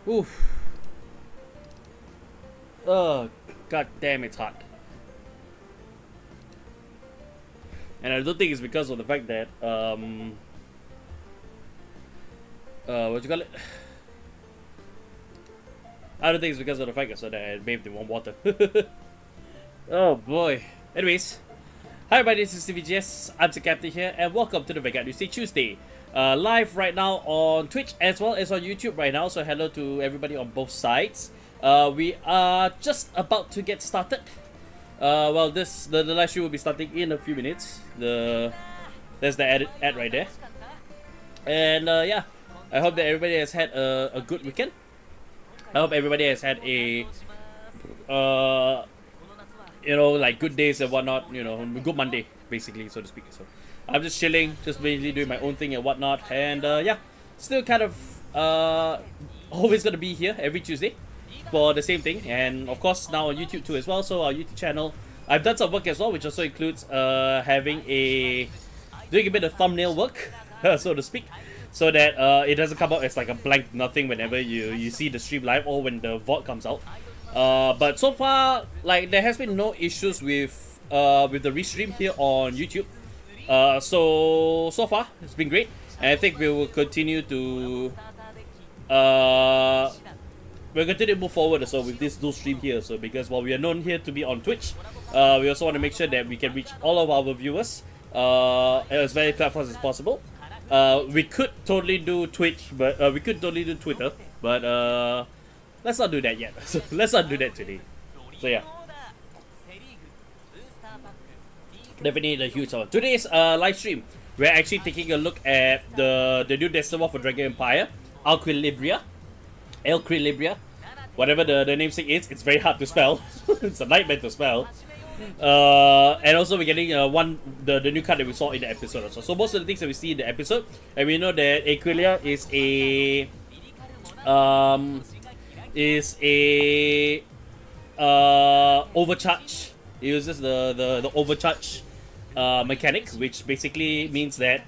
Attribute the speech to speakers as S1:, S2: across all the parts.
S1: Oof. Oh, god damn, it's hot. And I don't think it's because of the fact that what you call it? I don't think it's because of the fact that I bathed in warm water. Oh boy. Anyways, hi everybody, this is CVGS. I'm the captain here, and welcome to the Vanguard Newsday Tuesday. Live right now on Twitch as well as on YouTube right now. So hello to everybody on both sides. We are just about to get started. Well, the live stream will be starting in a few minutes. There's the ad right there. And yeah, I hope that everybody has had a good weekend. I hope everybody has had a you know, like good days and whatnot, you know, good Monday basically, so to speak. So I'm just chilling, just basically doing my own thing and whatnot, and yeah, still kind of always gonna be here every Tuesday for the same thing, and of course now on YouTube too as well. So our YouTube channel, I've done some work as well, which also includes doing a bit of thumbnail work, so to speak, so that it doesn't come out as like a blank nothing whenever you see the stream live or when the VOD comes out. But so far, like, there has been no issues with the restream here on YouTube. So far it's been great, and I think we will continue to move forward also with this dual stream here. So because while we are known here to be on Twitch, we also want to make sure that we can reach all of our viewers as many platforms as possible. We could totally do Twitch, but we could totally do Twitter, but let's not do that yet. So let's not do that today. So yeah, definitely a huge one. Today's live stream, we're actually taking a look at the new Destined for Dragon Empire, Aelquilibria, whatever the namesake is. It's very hard to spell. It's a nightmare to spell. And also we're getting the new card that we saw in the episode also. So most of the things that we see in the episode, and we know that Aelquilibria is a overcharge. It uses the overcharge mechanic, which basically means that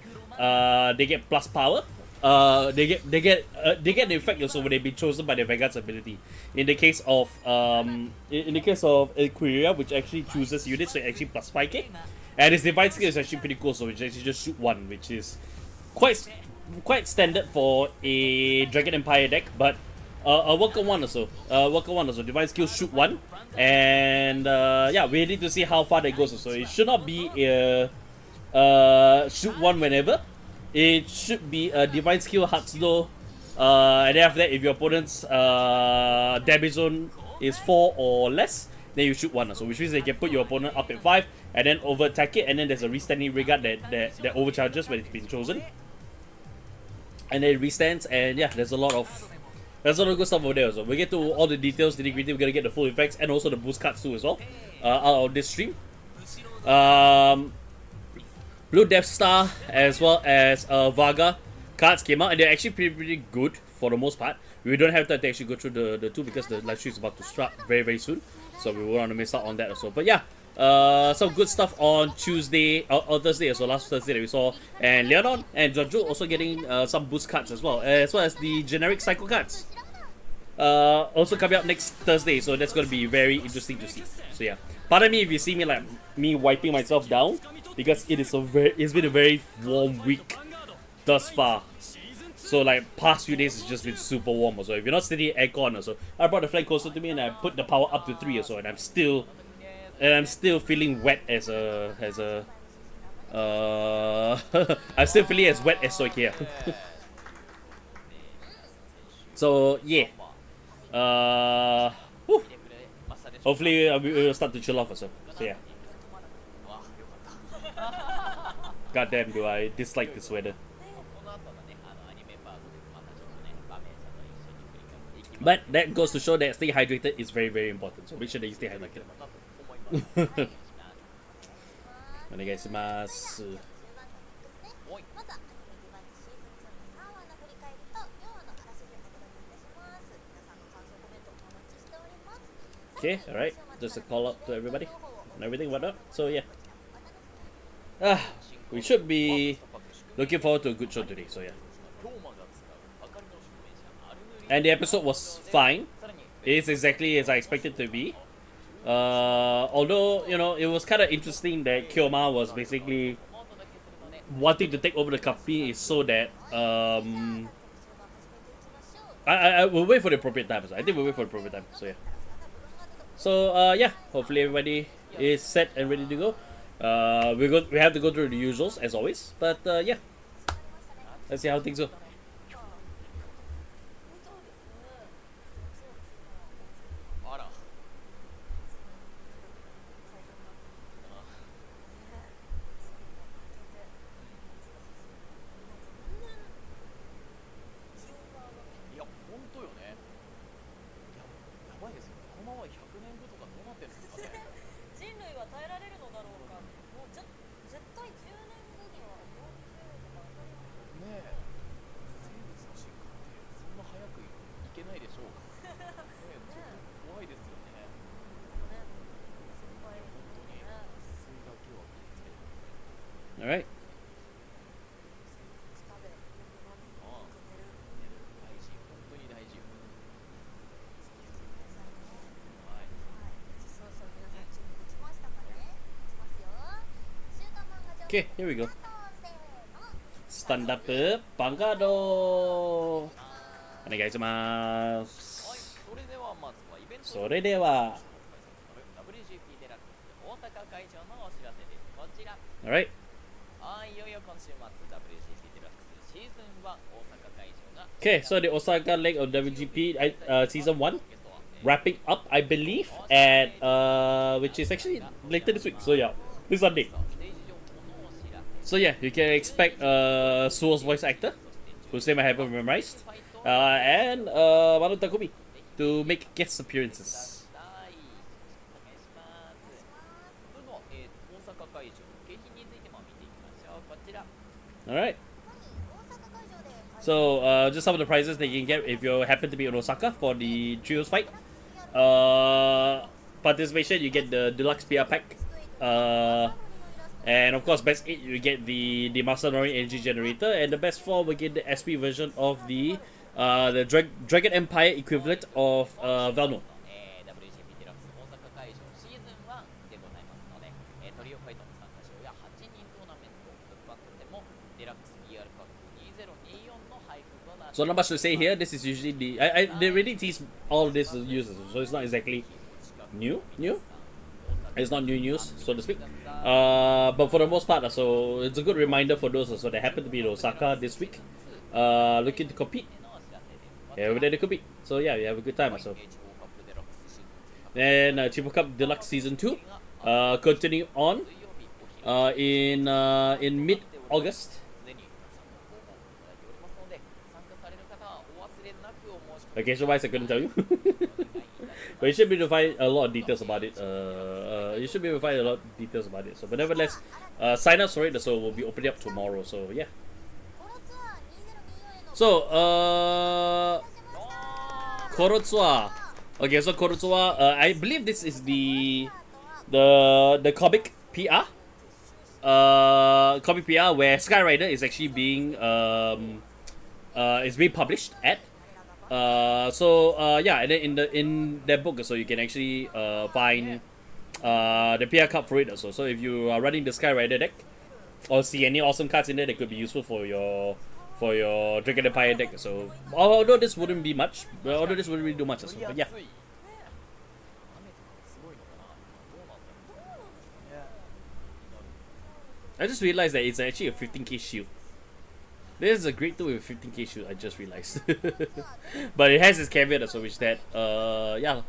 S1: they get plus power. They get the effect also when they've been chosen by the Vanguard's ability. In the case of Aelquilibria, which actually chooses units, so actually plus 5k, and its divine skill is actually pretty cool. So which actually just shoot one, which is quite standard for a Dragon Empire deck, but a worker one also. Divine skill shoot one, and yeah, we need to see how far that goes. So it should not be a shoot one whenever. It should be a divine skill Hatsudo, and then after that, if your opponent's damage zone is 4 or less, then you shoot one. So which means they can put your opponent up at 5 and then over attack it, and then there's a restanding regard that overcharges when it's been chosen, and then it restands, and yeah, there's a lot of good stuff over there. So we get to all the details, nitty-gritty. We're gonna get the full effects and also the boost cards too as well out of this stream. Blue Death Star as well as Vaga cards came out, and they're actually pretty good for the most part. We don't have time to actually go through the two because the live stream is about to start very soon, so we won't want to miss out on that also. But yeah, some good stuff on Tuesday or Thursday, so last Thursday that we saw, and Leonon and Jojo also getting some boost cards as well as the generic cycle cards. Also coming up next Thursday, so that's going to be very interesting to see. So yeah, pardon me if you see me like me wiping myself down, because it's been a very warm week thus far. So like past few days it's just been super warm also. If you're not sitting aircon also, I brought the fan closer to me and I put the power up to 3 or so, and I'm still feeling wet as a I'm still feeling as wet as soy here. So yeah, whew. Hopefully we will start to chill off also. So yeah. Goddamn, do I dislike this weather. But that goes to show that staying hydrated is very important. So make sure that you stay hydrated. Onegaishimasu. Okay, alright. Just a call out to everybody and everything, whatnot. So yeah. We should be looking forward to a good show today, so yeah. and the episode was fine. It's exactly as I expected to be. Although, you know, it was kind of interesting that Kyoma was basically wanting to take over the company so that I will wait for the appropriate time. I think we'll wait for the appropriate time. So yeah. So yeah, hopefully everybody is set and ready to go. We have to go through the usuals as always, but yeah, let's see how things go. 'All right. Okay, here we go. Stand up, Vanguard. お願いします。それでは。All right. Okay, so the Osaka leg of WGP season 1 wrapping up, I believe, at which is actually later this week. So yeah, this Sunday. So yeah, you can expect Suo's voice actor, whose name I haven't memorized, and Manu Takumi to make guest appearances. Alright. So just some of the prizes that you can get if you happen to be in Osaka for the trios fight. Participation, you get the deluxe PR pack. And of course, best 8 you get the Masanori energy generator, and the best 4 will get the SP version of the Dragon Empire equivalent of Valno. So not much to say here. This is usually they really tease all this uses, so it's not exactly new. It's not new news, so to speak. But for the most part, so it's a good reminder for those that happen to be in Osaka this week, looking to compete. Over there to compete. So yeah, you have a good time. So then Chipo Cup Deluxe Season 2, continue on in mid-August. Location-wise, I couldn't tell you. But you should be able to find a lot of details about it. So, but nevertheless, sign up for it. So we'll be opening up tomorrow. So yeah. So Korotsua. Okay, so Korotsua. I believe this is the comic PR. Comic PR where Skyrider is actually being published at. Yeah, and then in that book, so you can actually find the PR card for it also. So if you are running the Skyrider deck or see any awesome cards in there that could be useful for your Dragon Empire deck. So although this wouldn't be much, although this wouldn't really do much, but yeah. I just realized that it's actually a 15k shield. This is a great tool with 15k shield, I just realized. But it has its caveat, so which that yeah.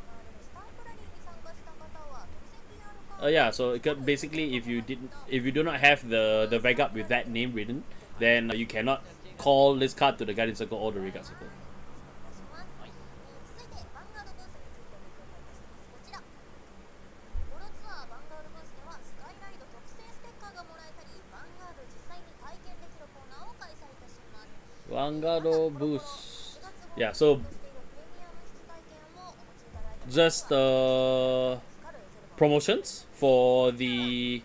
S1: Yeah, so it could, basically if you do not have the Vanguard with that name written, then you cannot call this card to the Guardian Circle or the Regard Circle. Vanguard boost. Yeah, so just promotions for the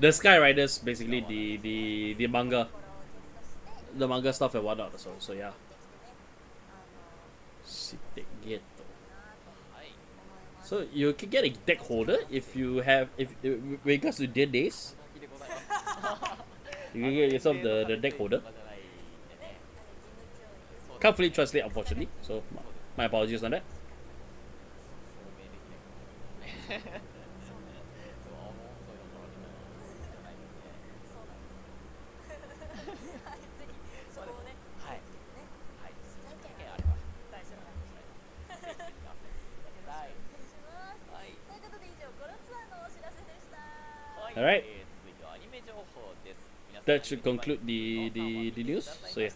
S1: Skyriders, basically the manga stuff and whatnot. So yeah. So you can get a deck holder if you have when it comes to dead days. You can get yourself the deck holder. Can't fully translate unfortunately, so my apologies on that. Alright. That should conclude the news. So yeah.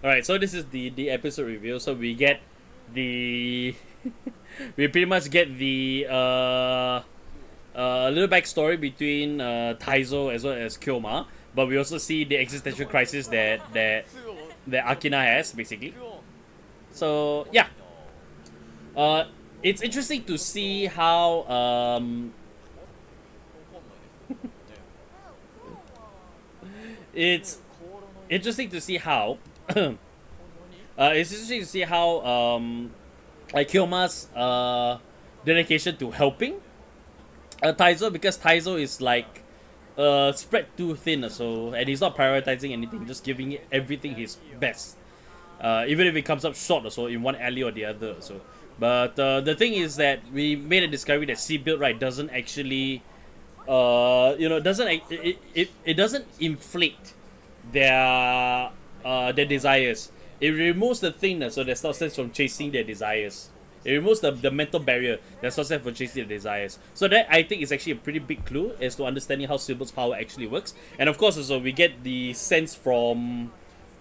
S1: Alright, so this is the episode review. So we get the we pretty much get the little backstory between Taizo as well as Kyoma, but we also see the existential crisis that Akina has basically. So yeah, it's interesting to see how it's interesting to see how it's interesting to see how like Kyoma's dedication to helping Taizo, because Taizo is like spread too thin, so, and he's not prioritizing anything, just giving it everything his best, even if it comes up short or so in one alley or the other. So, but the thing is that we made a discovery that C-Build, right, doesn't actually it doesn't inflate their desires. It removes the thing, so that stops them from chasing their desires. It removes the mental barrier that stops them from chasing their desires. So that, I think, is actually a pretty big clue as to understanding how Sybil's power actually works. And of course, also we get the sense from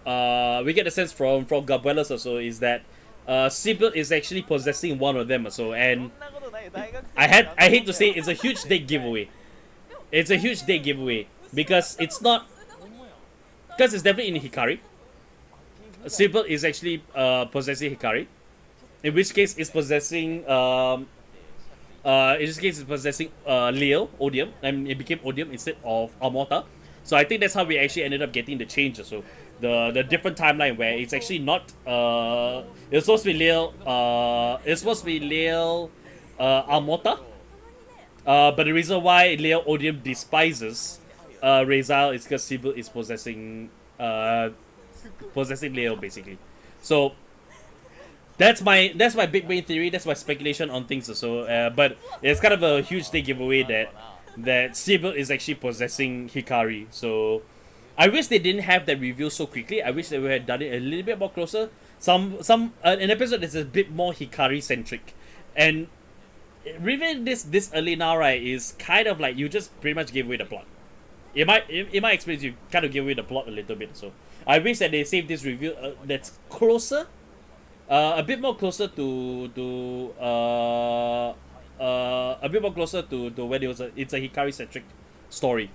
S1: Gabuelas also, is that Sybil is actually possessing one of them also. And I hate to say it's a huge deck giveaway. It's a huge deck giveaway because it's definitely in Hikari. Sybil is actually possessing Hikari, in which case it's possessing Leo, Odium, and it became Odium instead of Amorta. So I think that's how we actually ended up getting the change. So the different timeline where it's actually not it's supposed to be Leo Amorta, but the reason why Leo Odium despises Rezal is because Sybil is possessing Leo basically. So that's my big brain theory. That's my speculation on things. So, but it's kind of a huge big giveaway that Sybil is actually possessing Hikari. So, I wish they didn't have that reveal so quickly. I wish they would have done it a little bit more closer. An episode that's a bit more Hikari centric, and revealing this early now, right, is kind of like you just pretty much gave away the plot. In my experience, you kind of gave away the plot a little bit. So, I wish that they saved this reveal that's closer. A bit more closer to when it's a Hikari centric story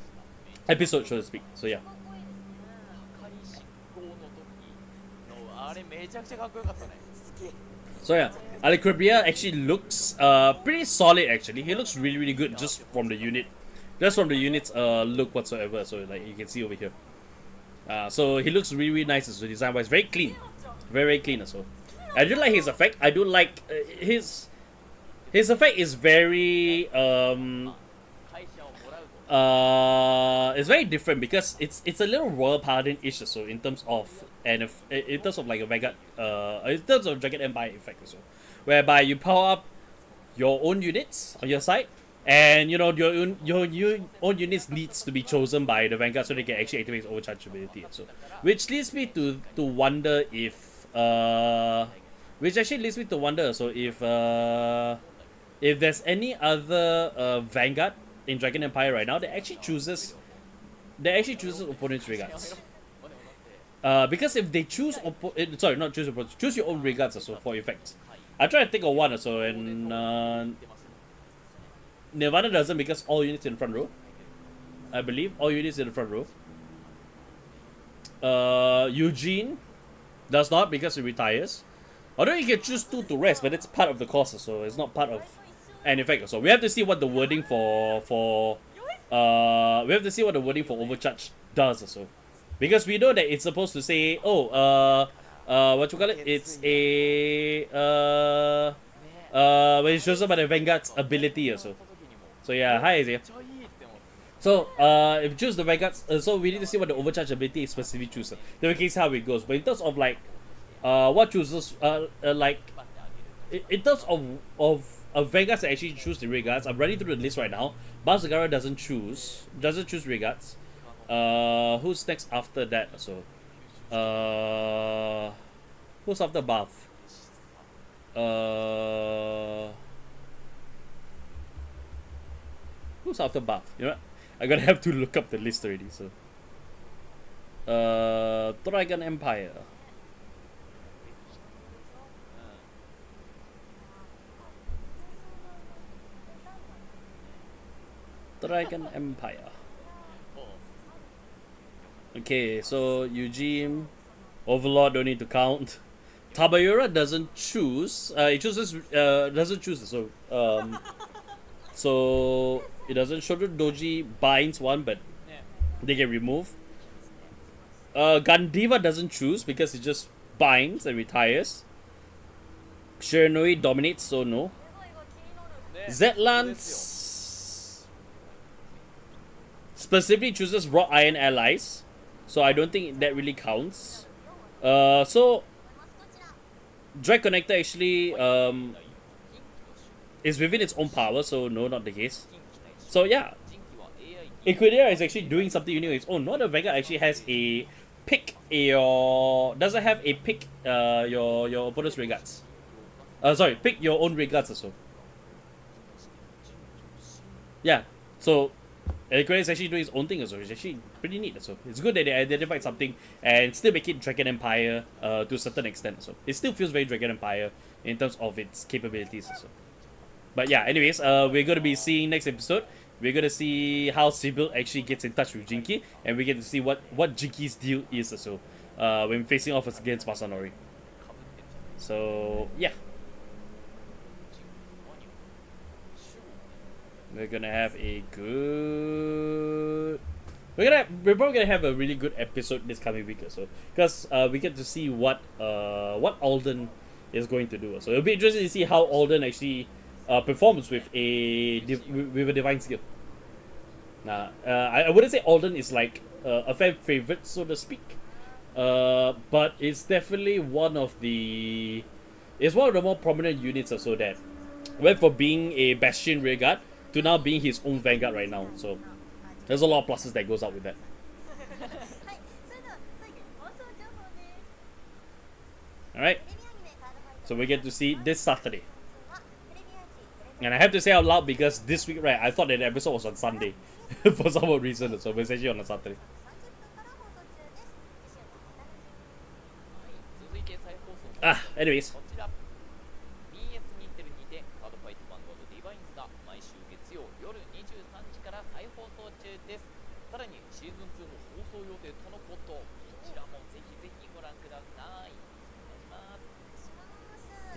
S1: episode, so to speak. So yeah. So yeah, Aelquilibria actually looks pretty solid actually. He looks really good just from the unit's look whatsoever. So like you can see over here. So he looks really nice. So design wise, very clean, very clean as well. I do like his effect. I do like his effect is very it's very different because it's a little Royal Paladin-ish so in terms of like a Vanguard in terms of Dragon Empire effect also, whereby you power up your own units on your side, and you know your own units needs to be chosen by the Vanguard so they can actually activate its overcharge ability. So which leads me to wonder if so if there's any other Vanguard in Dragon Empire right now that actually chooses opponent's regards. Because if they choose choose your own regards also for effects. I try to think of one also, and Nirvana doesn't because all units in the front row. I believe all units in the front row. Eugene does not because he retires. Although you can choose 2 to rest, but it's part of the cost, so it's not part of And in fact, so we have to see what the wording for we have to see what the wording for overcharge does also, because we know that it's supposed to say, oh, what you call it? It's a when it's chosen by the Vanguard's ability also. So yeah, hi Isaiah. So if you choose the Vanguard's, so we need to see what the overcharge ability is specifically chosen. Then we can see how it goes. But in terms of like what chooses like in terms of Vanguards that actually choose the regards, I'm running through the list right now. Bazagara doesn't choose regards. Who's next after that? So who's after Buff? Who's after Buff? You know what? I'm gonna have to look up the list already. So Dragon Empire. Dragon Empire. Okay, so Eugene, Overlord don't need to count. Tabayura doesn't choose. It chooses. Doesn't choose. So so it doesn't. Shoto Doji binds one, but they get removed. Gandiva doesn't choose because it just binds and retires. Shiranui dominates, so no. Zetlands specifically chooses Raw Iron allies, so I don't think that really counts. So Drag Connector actually is within its own power, so no, not the case. So yeah, Aelquilibria is actually doing something unique on its own. Not the Vanguard actually has a pick doesn't have a pick your opponent's regards. Sorry, pick your own regards also. Yeah, so Aelquilibria is actually doing its own thing also, which is actually pretty neat. So it's good that they identified something and still make it Dragon Empire to a certain extent. So it still feels very Dragon Empire in terms of its capabilities also. But yeah, anyways, we're gonna be seeing next episode. We're gonna see how Sybil actually gets in touch with Jinky, and we get to see what Jinky's deal is also when facing off against Masanori. So yeah. We're gonna have a good. We're probably gonna have a really good episode this coming week or so, because we get to see what Alden is going to do. So it'll be interesting to see how Alden actually performs with a divine skill. I wouldn't say Alden is like a fan favorite, so to speak, but it's definitely one of the more prominent units or so that went for being a Bastion rearguard to now being his own Vanguard right now. So there's a lot of pluses that goes out with that. Alright, so we get to see this Saturday. And I have to say out loud because this week, right, I thought that the episode was on Sunday for some reason, so it's actually on a Saturday. Anyways.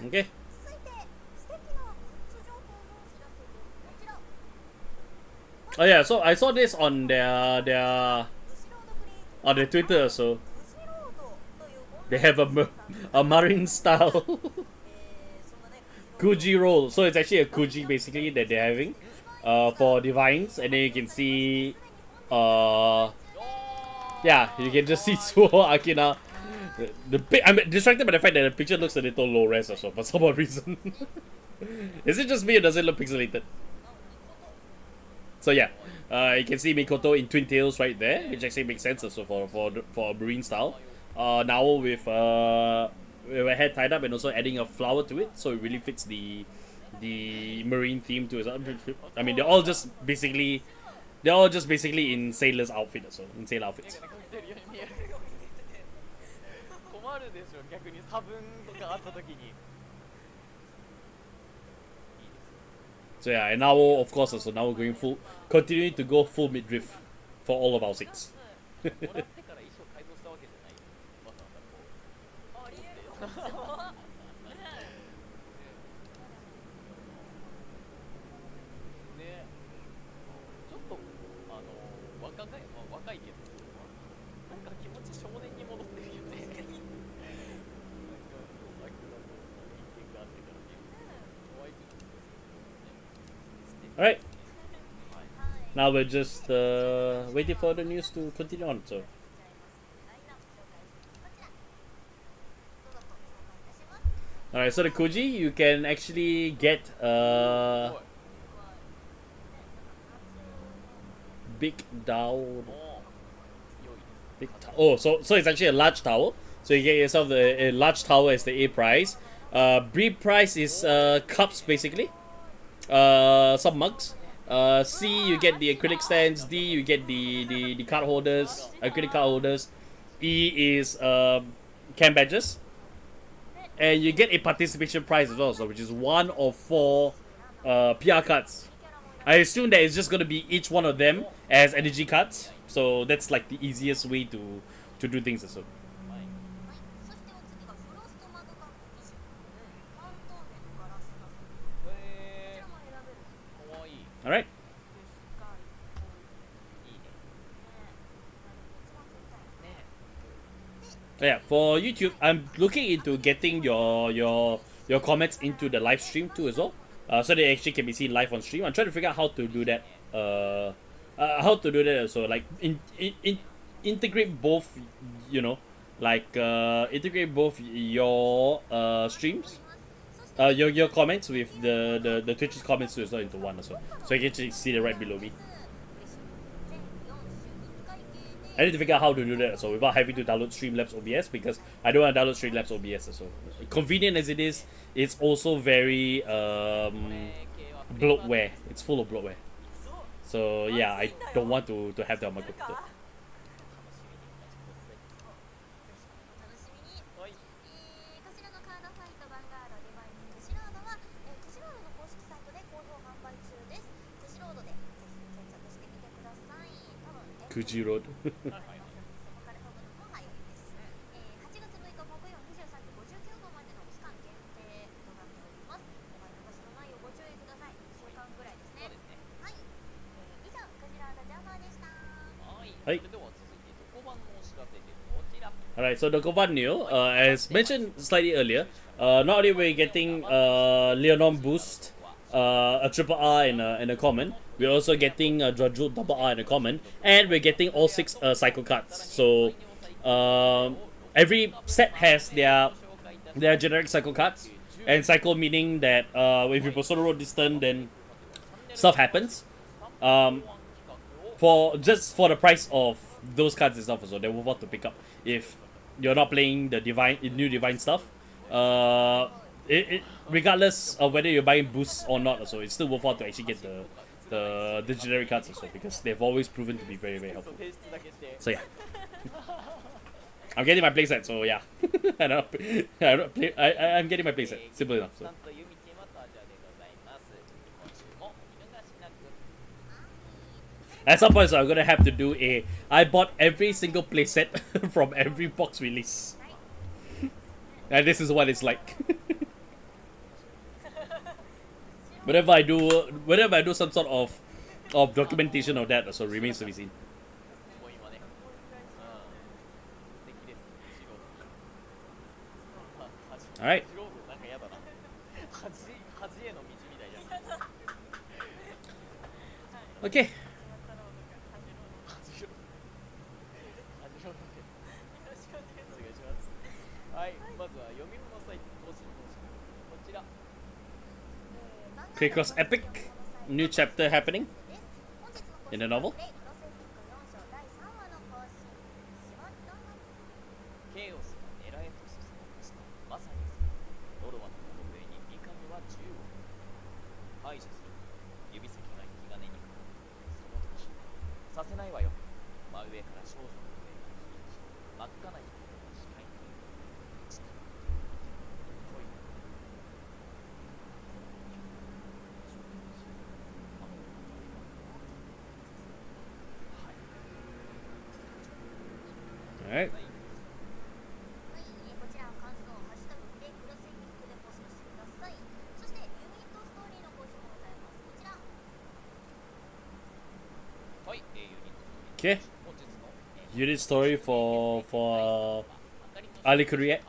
S1: Okay. Oh yeah, so I saw this on their Twitter, so they have a marine style Kuji roll. So it's actually a Kuji basically that they're having for divines, and then you can see yeah, you can just see Tsuho Akina. I'm distracted by the fact that the picture looks a little low res or so for some odd reason. Is it just me or does it look pixelated? So yeah, you can see Mikoto in twin tails right there, which actually makes sense also for a marine style. Now with a head tied up and also adding a flower to it, so it really fits the marine theme to it. I mean, they're all just basically in sailors outfit, so in sailor outfits. So yeah, and now of course also now we're going continuing to go full midriff for all of our 6. Alright. Now we're just waiting for the news to continue on. So. Alright, so the Koji, you can actually get big down. Oh, so it's actually a large tower. So you get yourself a large tower as the A prize. B prize is cups basically. Some mugs. C, you get the acrylic stands. D, you get the card holders, acrylic card holders. E is cam badges. And you get a participation prize as well, so which is 1 of 4 PR cards. I assume that it's just gonna be each one of them as energy cards. So that's like the easiest way to do things as well. Alright. Yeah, for YouTube, I'm looking into getting your comments into the live stream too as well, so they actually can be seen live on stream. I'm trying to figure out how to do that. So like integrate both, you know, like integrate both your streams, your comments with the Twitch's comments too as well into one as well. So you can actually see it right below me. I need to figure out how to do that so without having to download Streamlabs OBS, because I don't want to download Streamlabs OBS. So convenient as it is, it's also very bloatware. It's full of bloatware. So yeah, I don't want to have that on my computer. Kuji Road. Alright, so the Govan Neo, as mentioned slightly earlier, not only we're getting Leonon boost, a triple R and a common, we're also getting a Drajul double R and a common, and we're getting all 6 cycle cards. So every set has their generic cycle cards, and cycle meaning that if you Persona Road this turn, then stuff happens. For the price of those cards itself, so they're worth out to pick up if you're not playing the new divine stuff. Regardless of whether you're buying boosts or not, so it's still worth out to actually get the generic cards also, because they've always proven to be very, very helpful. So yeah, I'm getting my playset. So yeah, I'm getting my playset. Simple enough. So. At some point, so I'm gonna have to do I bought every single playset from every box release, and this is what it's like. Whenever I do some sort of documentation of that, so remains to be seen. All right. Okay. Cross Epic, new chapter happening in the novel. Alright. Okay. Unit story for Aelquilibria.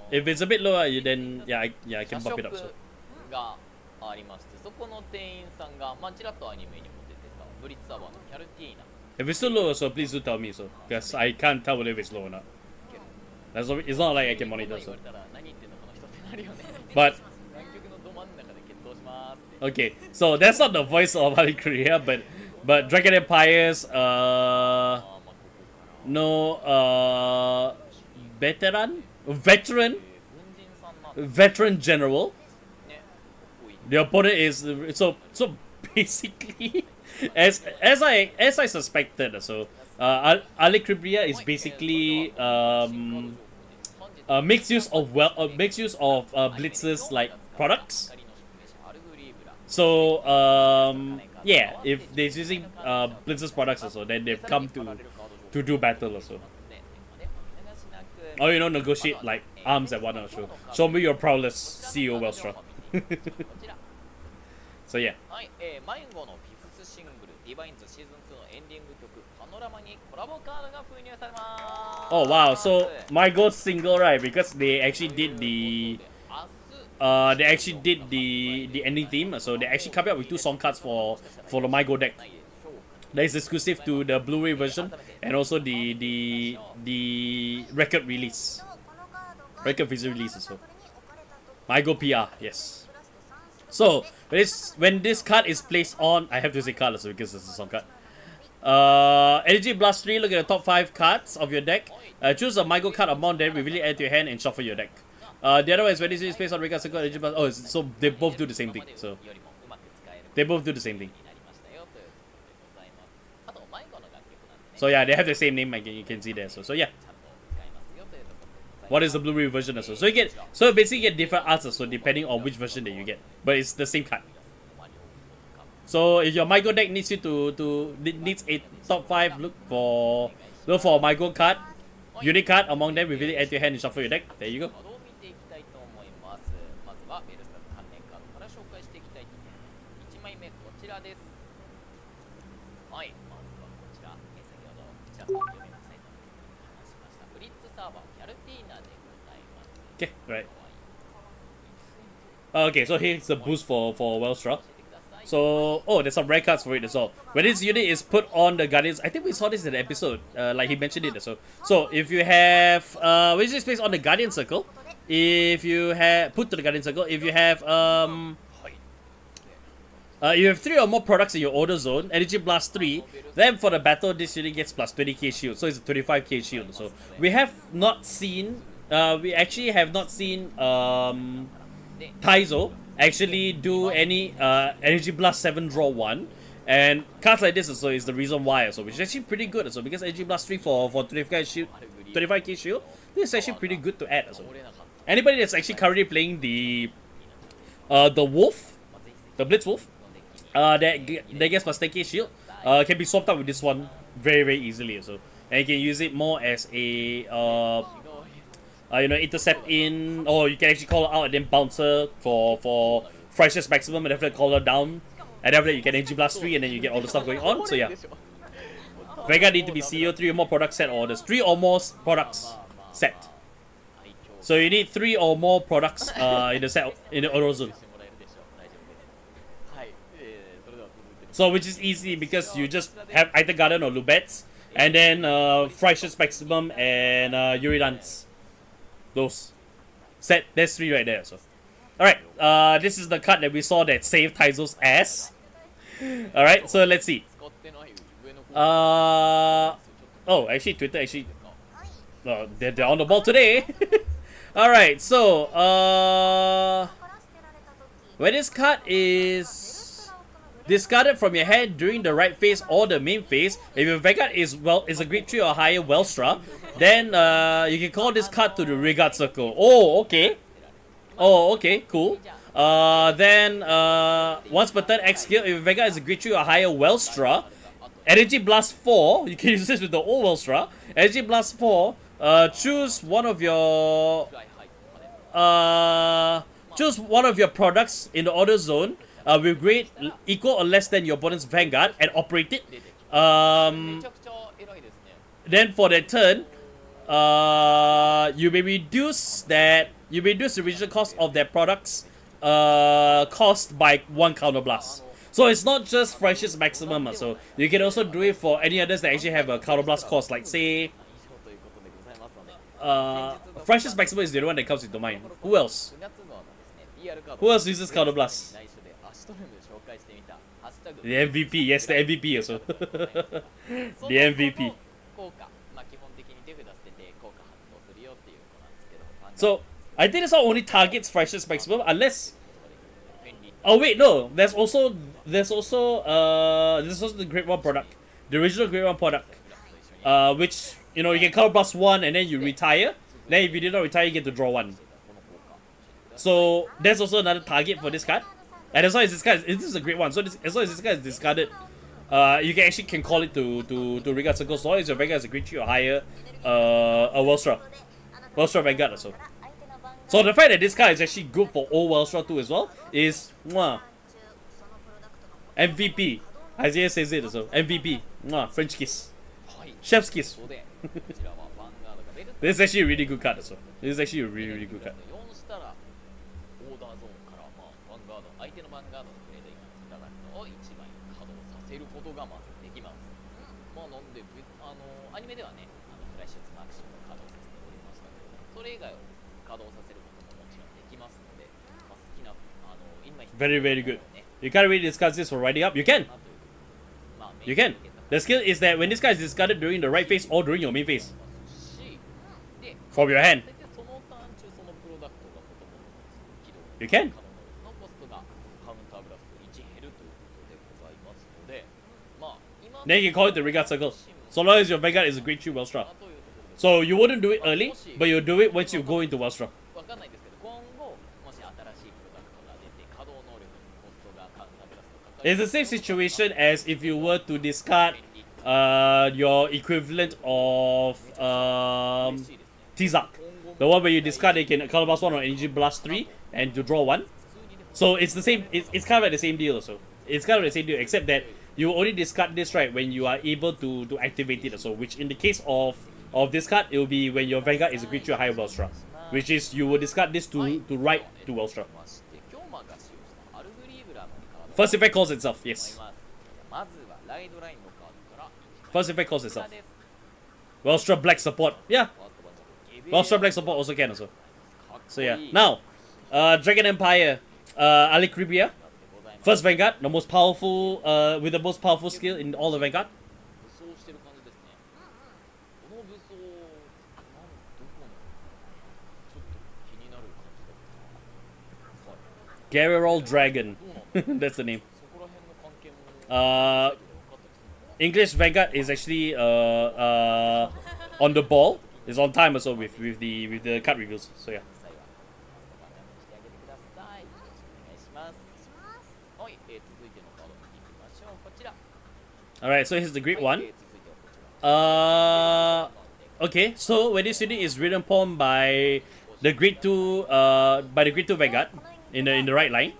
S1: If it's a bit lower, then yeah, I can bump it up. So.
S2: がありまして、そこの店員さんが、まあ、ちらっとアニメにも出てたブリッツアワーのキャルティーナ。
S1: If it's still lower, so please do tell me, so because I can't tell whether it's low or not. That's not, it's not like I can monitor. So. But okay, so that's not the voice of Aelquilibria, but Dragon Empire's veteran general. The opponent is so basically as I suspected. So Aelquilibria is basically makes use of Blitz's like products. So yeah, if they're using Blitz's products also, then they've come to do battle also. Or negotiate like arms at one also. Show me your prowess, CEO Welstra. So yeah. Oh wow, so my gold single, right, because they actually did the ending theme, so they actually come up with 2 song cards for the My Go deck. That is exclusive to the Blu-ray version and also the record release. Record physical release also. My Go PR, yes. So when this card is placed on, I have to say card also because it's a song card. Energy Blast 3, look at the top 5 cards of your deck. Choose a My Go card amount, then reveal it, add to your hand and shuffle your deck. The other one is when this is placed on Record Circle, Energy Blast. Oh, so they both do the same thing. So they both do the same thing. So yeah, they have the same name. You can see there. So yeah. What is the Blu-ray version also? So you basically get different arts also depending on which version that you get. But it's the same card. So if your My Go deck needs you needs a top 5, look for My Go card, unique card among them, reveal it, add to your hand and shuffle your deck. There you go. Okay, right. Okay, so here's the boost for Welstra. So, there's some rare cards for it as well. When this unit is put on the Guardians, I think we saw this in the episode, like he mentioned it. So if you have, when this is placed on the Guardian Circle, if you have, put to the Guardian Circle, if you have 3 or more products in your order zone, Energy Blast 3, then for the battle, this unit gets plus 20k shield, so it's a 25k shield. So we have not seen, we actually have not seen Taizo actually do any Energy Blast 7 draw 1, and cards like this also is the reason why also, which is actually pretty good also, because Energy Blast 3 for 25k shield, this is actually pretty good to add also. Anybody that's actually currently playing the Wolf, the Blitz Wolf, that gets plus 10k shield, can be swapped out with this one very, very easily also. And you can use it more as a intercept in, or you can actually call her out and then bounce her for Freshest Maximum, and after that call her down, and after that you get Energy Blast 3 and then you get all the stuff going on. So yeah, Vanguard need to be CEO 3 or more products set orders, 3 or more products set. So you need 3 or more products in the set, in the order zone. So which is easy because you just have either Garden or Lubets, and then Freshest Maximum and Yuridance. Those set, there's 3 right there. So alright, this is the card that we saw that saved Taizo's ass. Alright, so let's see. Actually Twitter they're on the ball today. Alright, so when this card is discarded from your hand during the right phase or the main phase, if your Vanguard is a grade 3 or higher Welstra, then you can call this card to the Regard Circle. Oh, okay. Oh, okay, cool. Then once per turn execute, if your Vanguard is a grade 3 or higher Welstra, Energy Blast 4, you can use this with the old Welstra. Energy Blast 4, choose one of your products in the order zone. with grade equal or less than your opponent's Vanguard and operate it.
S2: めちゃくちゃ偉いですね。
S1: Then for that turn, you may reduce the original cost of their products cost by 1 counterblast. So it's not just Fresh's Maximum, so you can also do it for any others that actually have a counterblast cost, like say
S2: ということでございますので、
S1: Fresh's Maximum is the other one that comes into mind. Who else?
S2: 9月号のですね、PR カード
S1: Who else uses counterblast?
S2: 内緒でアシュトルム紹介してみたハッシュタグ
S1: The MVP, yes, the MVP also.
S2: そ
S1: The
S2: の
S1: MVP.
S2: 効果、まあ基本的に手札捨てて効果発動するよっていうことなんですけど、
S1: So I think this one only targets Fresh's Maximum unless.
S2: 便利
S1: Oh wait, no. There's also the Grade 1 product, the original Grade 1 product, which you know you can counterblast 1 and then you retire. Then if you did not retire, you get to draw 1.
S2: この効果
S1: So there's also another target for this card. And as long as this is a great one. So as long as this card is discarded, you can call it to Vanguard Circle. So long as your Vanguard is a grade 3 or higher, a Wellstra Vanguard also. So the fact that this card is actually good for old Wellstra 2 as well is mwah, MVP. Isaiah says it also. MVP. Mwah, French kiss.
S2: はい
S1: Chef's kiss.
S2: そこでこちらはヴァンガードがベルト
S1: This is actually a really good card also. This is actually a really good card.
S2: 4したらオーダーゾーンから、まあ、ヴァンガード相手のヴァンガードのプレイでいただくのを1枚稼働させることがまずできます。まあなんでアニメではねフラッシュツマークションを稼働させておりましたけど、それ以外を稼働させることももちろんできますので、まあ、好きな今必要な
S1: Very, very good.
S2: ね
S1: You can't really discuss this for riding up. You can.
S2: まあ
S1: You can. The skill is that when this card is discarded during the right phase or during your main phase
S2: しで
S1: from your hand,
S2: そのターン中そのプロダクトがもともと起動
S1: you can.
S2: のコストがカウンターブラスト1減るということでございますので、まあ今
S1: Then you can call it the Vanguard Circle. So long as your Vanguard is a grade 3 Wellstra.
S2: というところで
S1: So you wouldn't do it early, but you'll do it once you go into Wellstra.
S2: わかんないですけど、今後もし新しいプロダクトが出て稼働能力にコストがカウンターブラストかかる
S1: It's the same situation as if you were to discard your equivalent of T-Zark. The one where you discard, you can counterblast 1 or Energy Blast 3 and to draw 1. So it's the same, it's kind of like the same deal also. It's kind of the same deal, except that you only discard this right when you are able to activate it also, which in the case of this card, it will be when your Vanguard is a grade 3 or higher Wellstra. Which is, you will discard this to write to Wellstra.
S2: まして今日マが使用したアルグリーブラのカード
S1: First effect calls itself, yes.
S2: まずはライドラインのカードから
S1: First effect calls
S2: こちら
S1: itself.
S2: です。
S1: Wellstra Black support, yeah.
S2: ファーストバンジャー
S1: Wellstra Black support also can also.
S2: かっこいい
S1: So yeah. Now, Dragon Empire, Aelquilibria. First Vanguard, the most powerful, with the most powerful skill in all the Vanguard.
S2: 武装してる感じですね。この武装どこのちょっと気になる感じだった。はい
S1: Garerol Dragon.
S2: どうなんだ
S1: That's the name.
S2: そこら辺の関係も
S1: Uh,
S2: 分かったりするのかな
S1: English Vanguard is actually on the ball. It's on time also with the card reviews. So yeah.
S2: 実際はバンガードにしてあげてください。よろしくお願いします。はい、続いてのカード見てみましょう。こちら。
S1: Alright, so here's the great
S2: はい
S1: one.
S2: 続いてはこちら。
S1: Okay, so when this unit is written upon by the grade 2 Vanguard in the right line,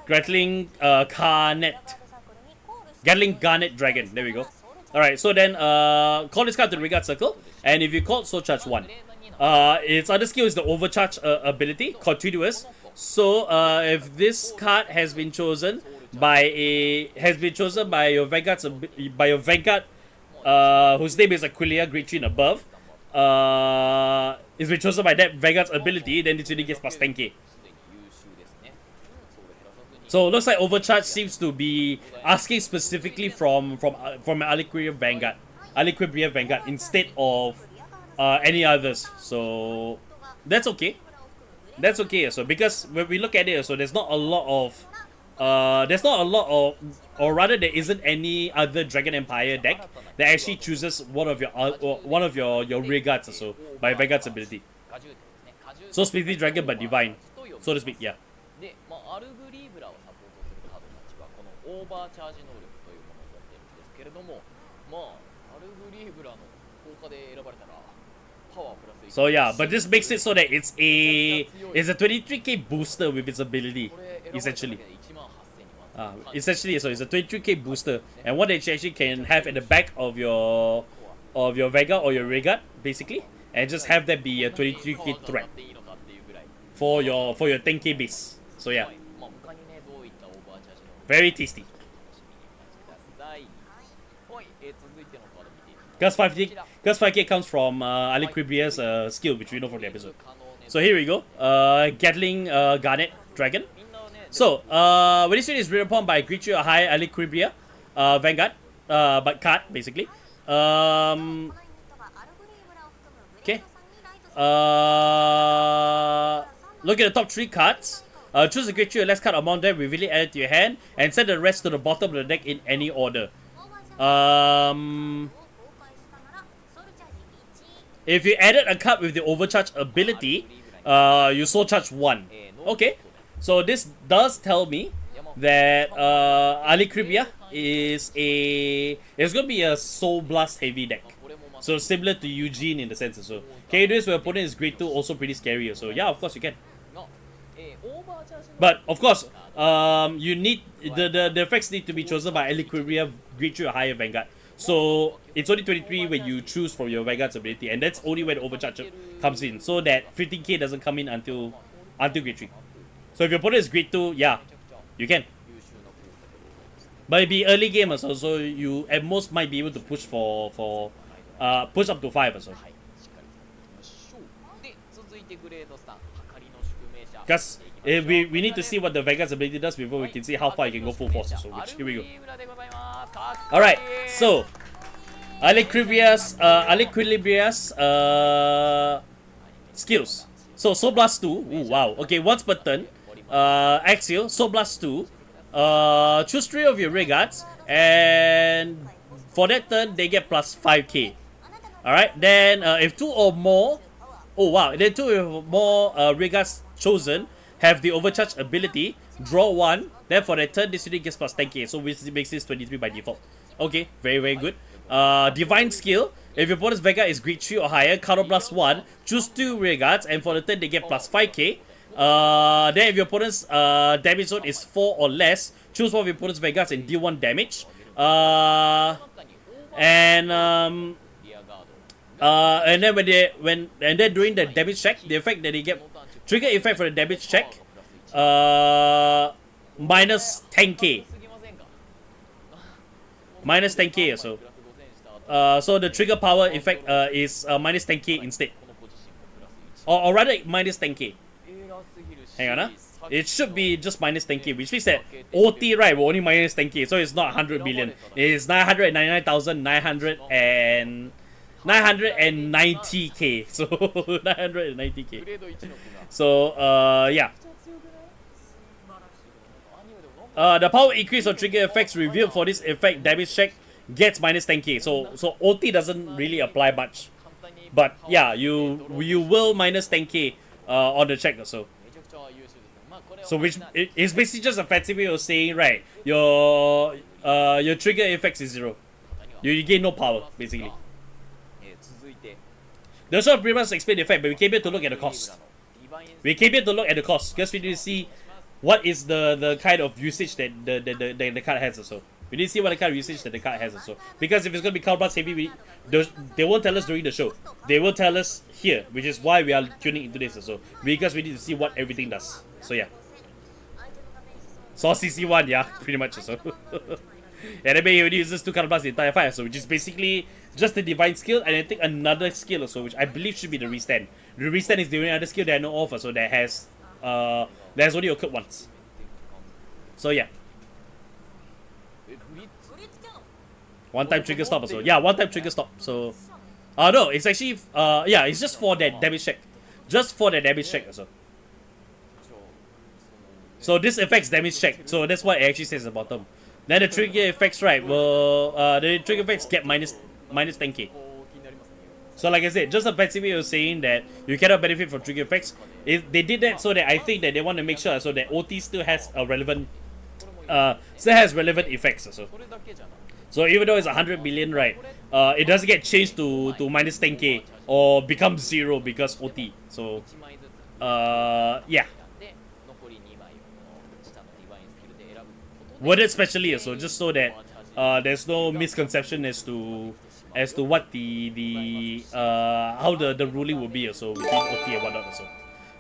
S1: Gatling Garnet Dragon. There we go. Alright, so then call this card to the Vanguard Circle, and if you call Soul Charge 1, its other skill is the Overcharge ability, continuous. So if this card has been chosen by your Vanguard whose name is Aquilia, grade 3 and above, it's been chosen by that Vanguard's ability, then this unit gets plus 10k.
S2: すでに優秀ですね。ソウル減らさずに
S1: So it looks like Overcharge seems to be asking specifically from Aelquilibria Vanguard instead of any others. So that's okay. That's okay. So because when we look at it, so there's not a lot of or rather there isn't any other Dragon Empire deck that actually chooses one of your rear guards also by Vanguard's ability.
S2: 果汁ですね。果汁
S1: So Smithy Dragon but divine, so to speak. Yeah.
S2: で、まあ、アルグリーブラをサポートするカードたちはこのオーバーチャージ能力というものを持っているんですけれども、まあアルグリーブラの効果で選ばれたら
S1: So yeah, but this makes it so that it's a 23k booster with its ability, essentially. Essentially, so it's a 23k booster, and what it actually can have at the back of your Vanguard or your Vanguard, basically, and just have that be a 23k threat for your 10k base. So yeah, very tasty. Gus 5k comes from Aelquilibria's skill, which we know from the episode. So here we go. Gatling Garnet Dragon. So when this unit is read upon by creature or higher Aelquilibria Vanguard, but card basically. Okay. Look at the top 3 cards. Choose a creature less card among them, reveal it, add it to your hand, and send the rest to the bottom of the deck in any order. If you added a card with the overcharge ability, you soul charge 1. Okay, so this does tell me that Aelquilibria is going to be a Soul Blast heavy deck. So similar to Eugene in the sense. So can you do this when your opponent is grade 2, also pretty scary. So yeah, of course you can. But of course, you need the effects need to be chosen by Aelquilibria grade 3 or higher Vanguard. So it's only 23 when you choose from your Vanguard's ability, and that's only when the overcharge comes in. So that 15k doesn't come in until grade 3. So if your opponent is grade 2, yeah, you can. But it'd be early game also, so you at most might be able to push push up to 5 or so. Because we need to see what the Vanguard's ability does before we can see how far you can go full force. So here we go. Alright, so Aelquilibria's skills. So Soul Blast 2. Ooh, wow. Okay, once per turn. Axial, Soul Blast 2. Choose 3 of your Vanguards, and for that turn they get plus 5k. Alright, then if 2 or more, oh wow, then 2 or more Vanguards chosen have the overcharge ability, draw 1, then for that turn this unit gets plus 10k, so which makes this 23 by default. Okay, very very good. Divine skill, if your opponent's Vanguard is grade 3 or higher, counter plus 1, choose 2 Vanguards, and for the turn they get plus 5k. Then if your opponent's damage zone is 4 or less, choose one of your opponent's Vanguards and deal 1 damage. And then when they're doing the damage check, the effect that they get, trigger effect for the damage check, minus 10k. Minus 10k or so. So the trigger power effect is minus 10k instead. Or rather minus 10k. Hang on, it should be just minus 10k, which means that OT, right, will only minus 10k, so it's not 100 million. It's 990k. So 990k. So yeah. The power increase or trigger effects revealed for this effect damage check gets minus 10k. So OT doesn't really apply much. But yeah, you will minus 10k on the check or so. So which is basically just a fancy way of saying, right, your trigger effects is 0. You gain no power, basically. The show pretty much explain the effect, but we came here to look at the cost. We came here to look at the cost because we need to see what is the kind of usage that the card has also. We need to see what the kind of usage that the card has also. Because if it's going to be card blast heavy, they won't tell us during the show. They will tell us here, which is why we are tuning into this also. Because we need to see what everything does. So yeah. So CC1, yeah, pretty much so. And then he only uses 2 card blast the entire fight, so which is basically just the divine skill, and I think another skill also, which I believe should be the restand. The restand is the only other skill that I know of, so that has only occurred once. So yeah. One time trigger stop also. Yeah, one time trigger stop. So no, it's actually yeah, it's just for that damage check. Just for the damage check also. So this affects damage check, so that's why it actually says at the bottom. Then the trigger effects, right, will the trigger effects get minus 10k. So like I said, just a fancy way of saying that you cannot benefit from trigger effects. If they did that so that I think that they want to make sure so that OT still has a relevant relevant effects also. So even though it's 100 million, right, it doesn't get changed to minus 10k or becomes 0 because OT. So,
S2: 1枚ずつ
S1: yeah.
S2: で残り2枚をこの下のディバインスキルで選ぶことで
S1: Worded specially, so just so that there's no misconception as to what the how the ruling will be also between OT and whatnot also.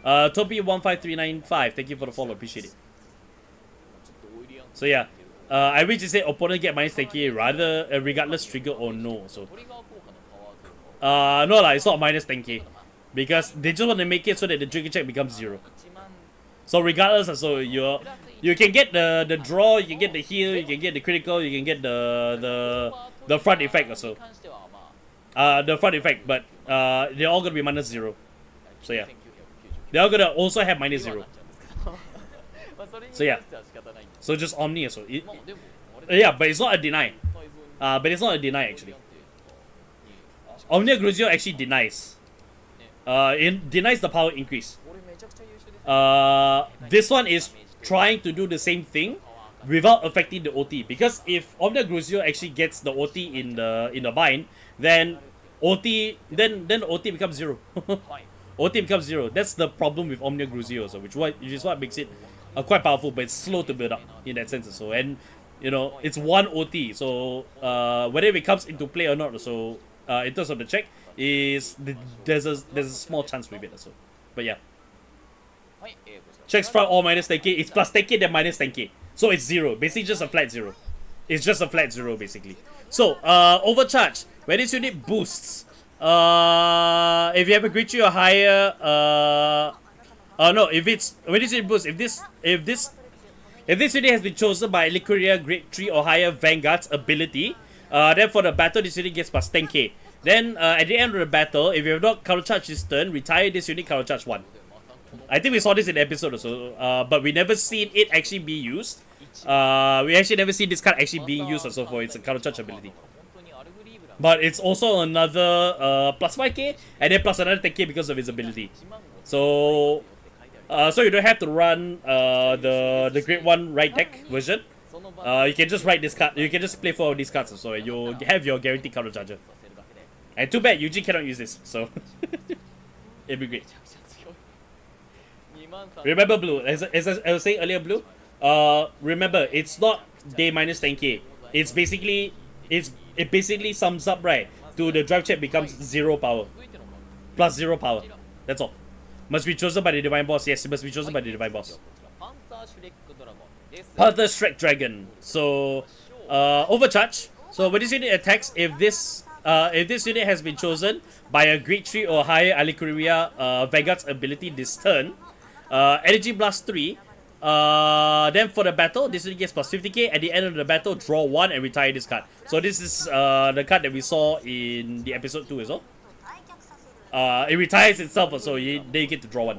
S1: Toby15395, thank you for the follow, appreciate it.
S2: ちょっとオイリアン
S1: So yeah, I wish to say opponent get minus 10k rather regardless trigger or no. So
S2: トリガー効果のパワーゼロ
S1: no lah, it's not minus 10k because they just want to make it so that the trigger check becomes 0.
S2: 1万
S1: So regardless, so you can get the draw, you can get the heal, you can get the critical, you can get the front effect also.
S2: に関してはまあ
S1: The front effect, but they're all gonna be minus 0. So yeah,
S2: 1999
S1: they're all gonna also have minus 0.
S2: まあそれに関
S1: So yeah.
S2: しては仕方ないんです
S1: So just Omni also.
S2: まあでもあれ
S1: Yeah, but it's not a deny.
S2: サイズに
S1: But it's not a deny actually.
S2: オイリアンって
S1: Omnia Gruzio actually denies. It denies the power increase.
S2: 俺めちゃくちゃ優秀です
S1: This one is trying to do the same thing without affecting the OT. Because if Omnia Gruzio actually gets the OT in the bind, then OT becomes 0.
S2: はい
S1: OT becomes 0. That's the problem with Omnia Gruzio also, which is what makes it quite powerful, but it's slow to build up in that sense also. And you know, it's one OT, so whether it comes into play or not, so in terms of the check, there's a small chance with it also. But yeah,
S2: はいこちら
S1: checks from all minus 10k. It's plus 10k then minus 10k, so it's 0. Basically, just a flat 0. It's just a flat 0 basically. So overcharge when this unit boosts. If you have a grade 3 or higher, no, if it's when this unit boosts, if this unit has been chosen by Aelquilibria grade 3 or higher Vanguard's ability, then for the battle this unit gets plus 10k. Then at the end of the battle, if you have not countercharged this turn, retire this unit countercharge 1. I think we saw this in the episode also, but we never seen it actually be used. We actually never seen this card actually being used also for its countercharge ability.
S2: 本当にアルグリーブラ
S1: But it's also another plus 5k and then plus another 10k because of its ability.
S2: 1万5
S1: So
S2: って書いてある
S1: so you don't have to run the grade 1 right deck version.
S2: その場
S1: You can just write this card. You can just play 4 of these cards. So you have your guaranteed counter charger.
S2: させるだけで
S1: And too bad Yuji cannot use this. So it'd be great.
S2: めちゃくちゃ強い2万3
S1: Remember blue. As I was saying earlier, blue. Remember it's not day minus 10k. It basically sums up right to the drive check becomes 0 power
S2: 続いてのカード
S1: plus 0 power. That's all. Must be chosen by the divine boss. Yes, it must be chosen by the divine boss.
S2: パンツァーシュレックドラゴンです
S1: Panther Shrek Dragon. So, overcharge. So when this unit attacks, if this unit has been chosen by a grade 3 or higher Aelquilibria Vanguard's ability this turn, Energy Blast 3. Then for the battle, this unit gets plus 50k. At the end of the battle, draw 1 and retire this card. So this is the card that we saw in the episode 2 as well. It retires itself, so then you get to draw 1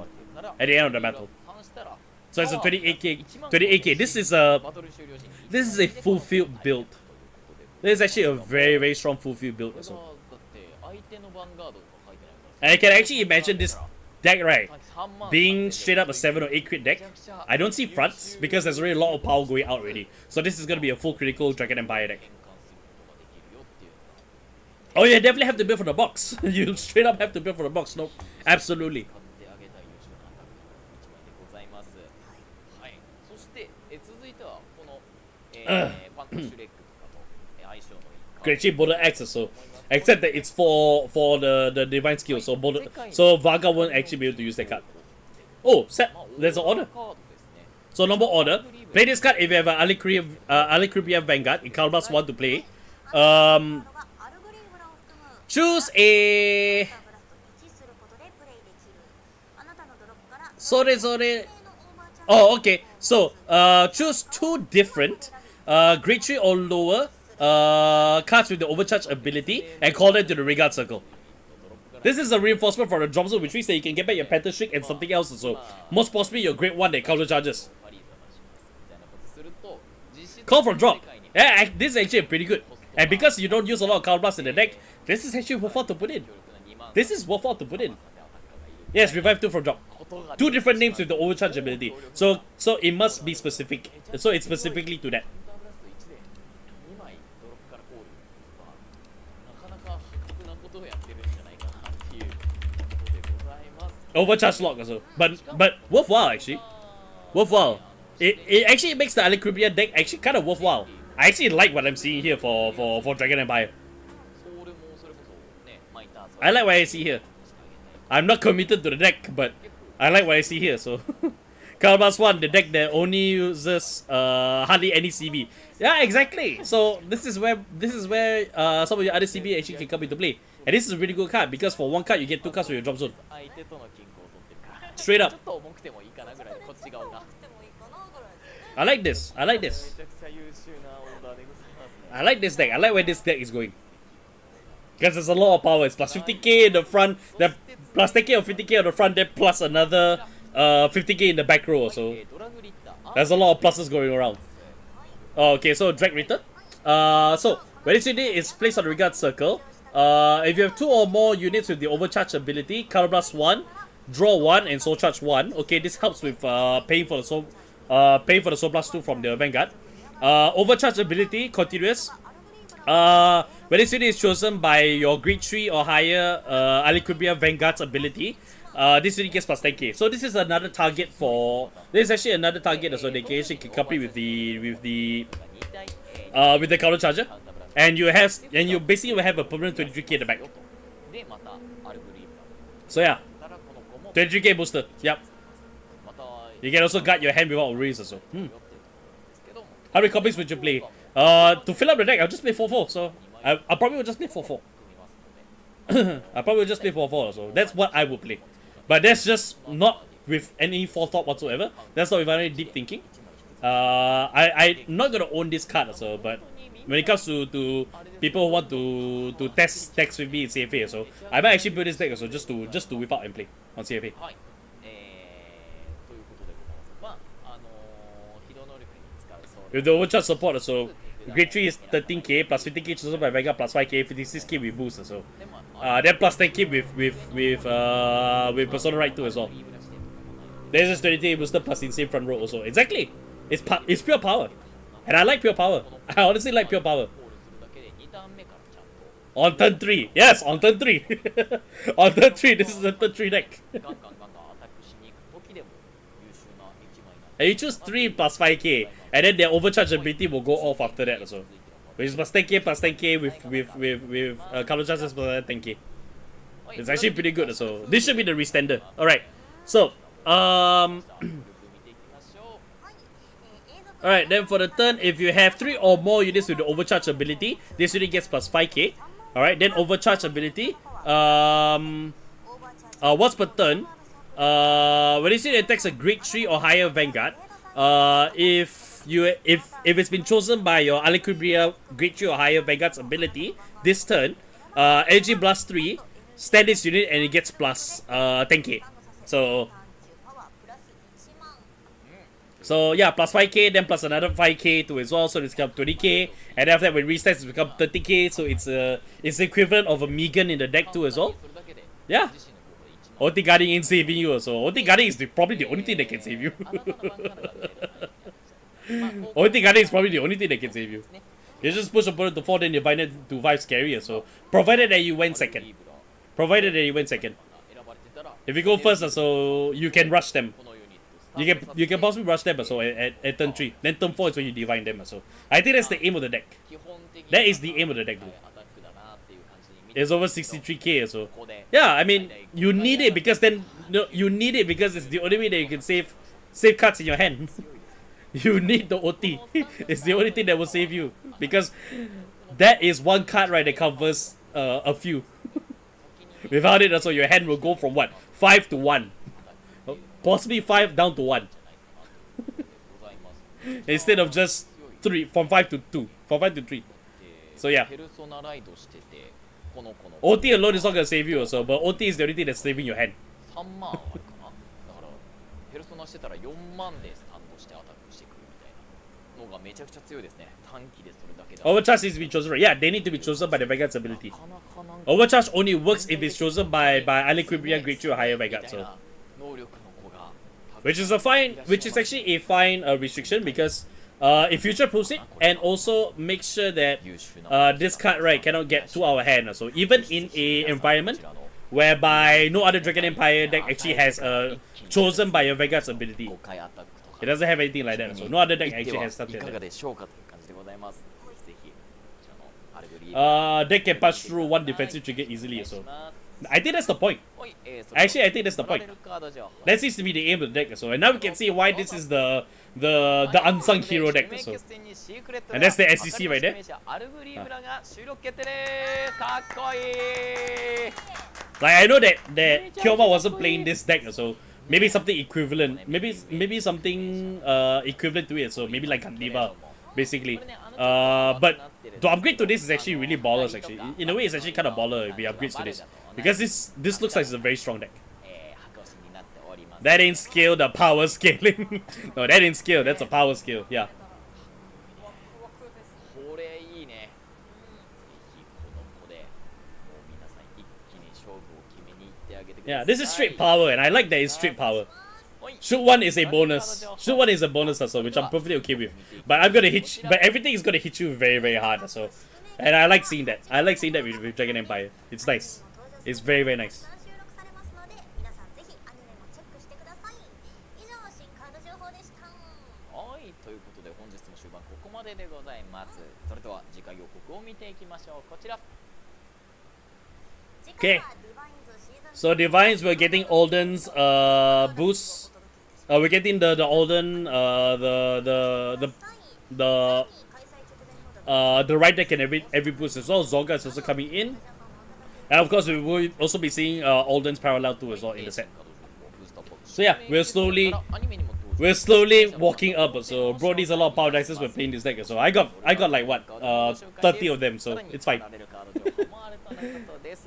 S1: at the end of the battle.
S2: 3したら
S1: So it's a 28k. 28k. This is a
S2: バトル終了時に
S1: This is a full field build. This is actually a very, very strong full field build
S2: これ
S1: also.
S2: はだって相手のヴァンガードとか書いてないから
S1: And I can actually imagine this deck, right,
S2: 3万
S1: being straight up a 7 or 8 crit deck. I don't see fronts because there's already a lot of power going out already. So this is going to be a full critical Dragon Empire deck.
S2: 変換することができるよっていうのが
S1: Oh, you definitely have to build for the box. You straight up have to build for the box. No, absolutely.
S2: 買ってあげたい優秀なアタックの1枚でございますはいそして続いてはこのパンツァーシュレックとかと相性のいいカード
S1: Great cheap Boulder X also. Except that it's for the divine skill. So Vaga won't actually be able to use that card. Oh, there's an order.
S2: カードですね
S1: So number order, play this card if you have an Aelquilibria Vanguard in Calibras 1 to play. Choose a... Sorry. Oh, okay. So, choose 2 different grade 3 or lower cards with the overcharge ability and call them to the regard circle. This is a reinforcement for the drop zone, which means that you can get back your Panther Shriek and something else also. Most possibly your grade 1 that counter charges.
S2: パリーズを出しますみたいなことすると実質
S1: Call for drop.
S2: 世界に
S1: Yeah, this is actually pretty good. And because you don't use a lot of Counter Blast in the deck, this is actually worthwhile to put in.
S2: 強力な2万
S1: This is worthwhile to put in.
S2: させアタッカーがいる
S1: Yes, revive 2 from drop.
S2: ことが
S1: 2 different names with the overcharge ability. So it must be specific. So it's specifically to that.
S2: カウンターブラスト1で2枚ドロップから
S1: Overcharge lock also. But worthwhile actually. Worthwhile. It actually makes the Aelquilibria deck actually kind of worthwhile. I actually like what I'm seeing here for Dragon Empire. I like what I see here. I'm not committed to the deck, but I like what I see here, so Cardfight 1, the deck that only uses hardly any CB. Yeah, exactly. So this is where some of your other CB actually can come into play. And this is a really good card because for one card you get 2 cards for your drop zone. Straight up. I like this. I like this. I like this deck. I like where this deck is going. Because there's a lot of power. It's plus 50k in the front, then plus 10k or 50k on the front, then plus another 50k in the back row. So there's a lot of pluses going around. Okay, so Drag Return. So when this unit is placed on the regard circle, if you have 2 or more units with the overcharge ability, Counterblast 1, draw 1, and Soul Charge 1. Okay, this helps with paying for the Soul Blast 2 from the Vanguard. Overcharge ability, continuous. When this unit is chosen by your grade 3 or higher Aelquilibria Vanguard's ability, this unit gets plus 10k. So this is another target for. This is actually another target, so they can actually complete with the counter charger, and you basically will have a permanent 23k in the back. So yeah, 23k booster. Yep. You can also guard your hand without worries also. How many copies would you play? To fill up the deck, I'll just play 4-4. So I probably will just play 4-4. I probably will just play 4-4. So that's what I will play. But that's just not with any forethought whatsoever. That's not with any deep thinking. I'm not gonna own this card also. But when it comes to people who want to test decks with me in CFA, so I might actually build this deck also just to whip out and play on CFA. With the overcharge support, so grade 3 is 13k plus 50k chosen by Vanguard plus 5k, 56k with boost, so then plus 10k with Persona Right 2 as well. There's this 20k booster plus insane front row also. Exactly, it's pure power, and I like pure power. I honestly like pure power. On turn 3, yes, on turn 3. On turn 3, this is the turn 3 deck. And you choose 3 plus 5k, and then their overcharge ability will go off after that also. Which is plus 10k with counter charges plus 10k. It's actually pretty good also. This should be the restander. Alright. So, alright, then for the turn, if you have 3 or more units with the overcharge ability, this unit gets plus 5k. Alright, then overcharge ability. Once per turn, when this unit attacks a grade 3 or higher Vanguard, if it's been chosen by your Aelquilibria grade 3 or higher Vanguard's ability this turn, Energy Blast 3, stand this unit and it gets plus 10k. So yeah, plus 5k, then plus another 5k to as well, so it's become 20k, and after that when it resets it's become 30k, so it's the equivalent of a Megan in the deck too as well. Yeah. OT guarding ain't saving you, so OT guarding is probably the only thing that can save you. OT guarding is probably the only thing that can save you. You just push opponent to 4, then you bind it to 5 scarier, so provided that you went second. Provided that you went second. If you go first, so you can rush them. You can possibly rush them so at turn 3. Then turn 4 is when you divine them. So I think that's the aim of the deck. That is the aim of the deck, bro. It's over 63k, so yeah, I mean you need it because then you need it because it's the only way that you can save cards in your hand. You need the OT. It's the only thing that will save you because that is one card right that covers a few. Without it, also your hand will go from what 5 to 1, possibly 5 down to 1, instead of just 3 from 5 to 2, from 5 to 3. So yeah. OT alone is not gonna save you also, but OT is the only thing that's saving your hand. Overcharge needs to be chosen right. Yeah, they need to be chosen by the Vanguard's ability. Overcharge only works if it's chosen by Aelquilibria grade 2 or higher Vanguard, so which is actually a fine restriction because it future proofs it and also make sure that this card right cannot get to our hand. So even in a environment whereby no other Dragon Empire deck actually has a chosen by your Vanguard's ability.
S2: 5回アタックとか
S1: It doesn't have anything like that, so no other deck actually has stuff
S2: い
S1: like
S2: かが
S1: that.
S2: でしょうかという感じでございます。ぜひこちらのアルグリー
S1: Deck can pass through one defensive trigger easily, so I think that's the point.
S2: はい、
S1: Actually, I think that's the
S2: 取ら
S1: point.
S2: れるカードじゃあ
S1: That seems to be the aim of the deck, so and now we can see why this is the unsung hero deck, so and that's the SEC right there.
S2: アルグリーブラが収録決定ですかっこいい
S1: Like I know that Kyoma wasn't playing this deck, so maybe something equivalent, maybe something equivalent to it, so maybe like Kandiva, basically. But to upgrade to this is actually really ballers. Actually, in a way, it's actually kind of baller if we upgrade to this, because this looks like it's a very strong deck.
S2: 白星になっております
S1: That ain't skill, the power scaling. No, that ain't skill. That's a power skill. Yeah.
S2: これいいねぜひこの子でもう皆さん一気に勝負を決めに行ってあげてください
S1: Yeah, this is straight power, and I like that it's straight power.
S2: はい
S1: Shoot one is a bonus. Shoot one is a bonus also, which I'm perfectly okay with. But I'm gonna hit, but everything is gonna hit you very, very hard. So, and I like seeing that. I like seeing that with Dragon Empire. It's nice. It's very, very nice.
S3: 収録されますので皆さんぜひアニメもチェックしてください。以上新カード情報でした。
S2: はいということで本日の終盤ここまででございますそれでは次回予告を見ていきましょうこちら
S1: Okay. So Divines, we're getting Alden's boost. We're getting the Alden the right deck and every boost as well. Zorga is also coming in, and of course we will also be seeing Alden's parallel too as well in the set. So yeah, we're slowly walking up. So bro needs a lot of power dices when playing this deck. So I got like what 30 of them. So it's fine.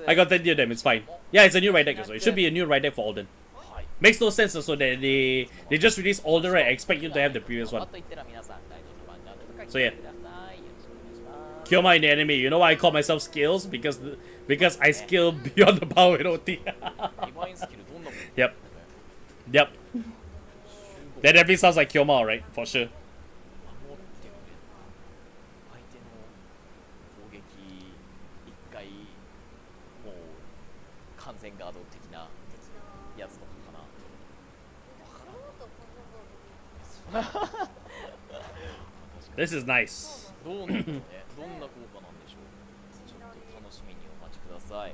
S1: I got 30 of them. It's fine. Yeah, it's a new right deck. So it should be a new right deck for Alden. Makes no sense also that they just released Alden right. I expect you to have the previous one. So yeah. Kyoma in the anime. You know why I call myself skills? Because I skill beyond the power in OT. Yep. Yep. That definitely sounds like Kyoma, alright, for sure.
S2: 相手の攻撃一回もう完全ガード的なやつとかかな
S1: This is nice.
S2: どうなんだろうねどんな効果なんでしょうちょっと楽しみにお待ちください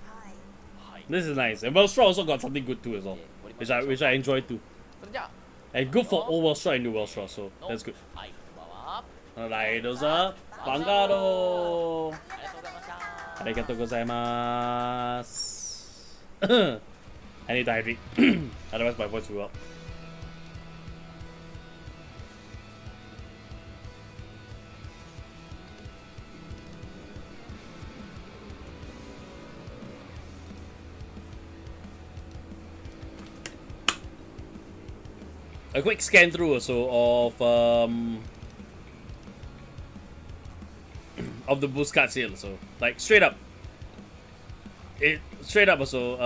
S2: はい
S1: This is nice. And Wellstraw also got something good too as well. Which I enjoy too.
S2: それじゃあ
S1: And good for old Wellstraw and new Wellstraw, so that's good.
S2: はいこんばんは
S1: Alright, those are Vanguard.
S2: ありがとうございました
S1: Arigatou gozaimasu. I need to hydrate. Otherwise my voice will up. A quick scan through also of the boost cards here, so like straight up also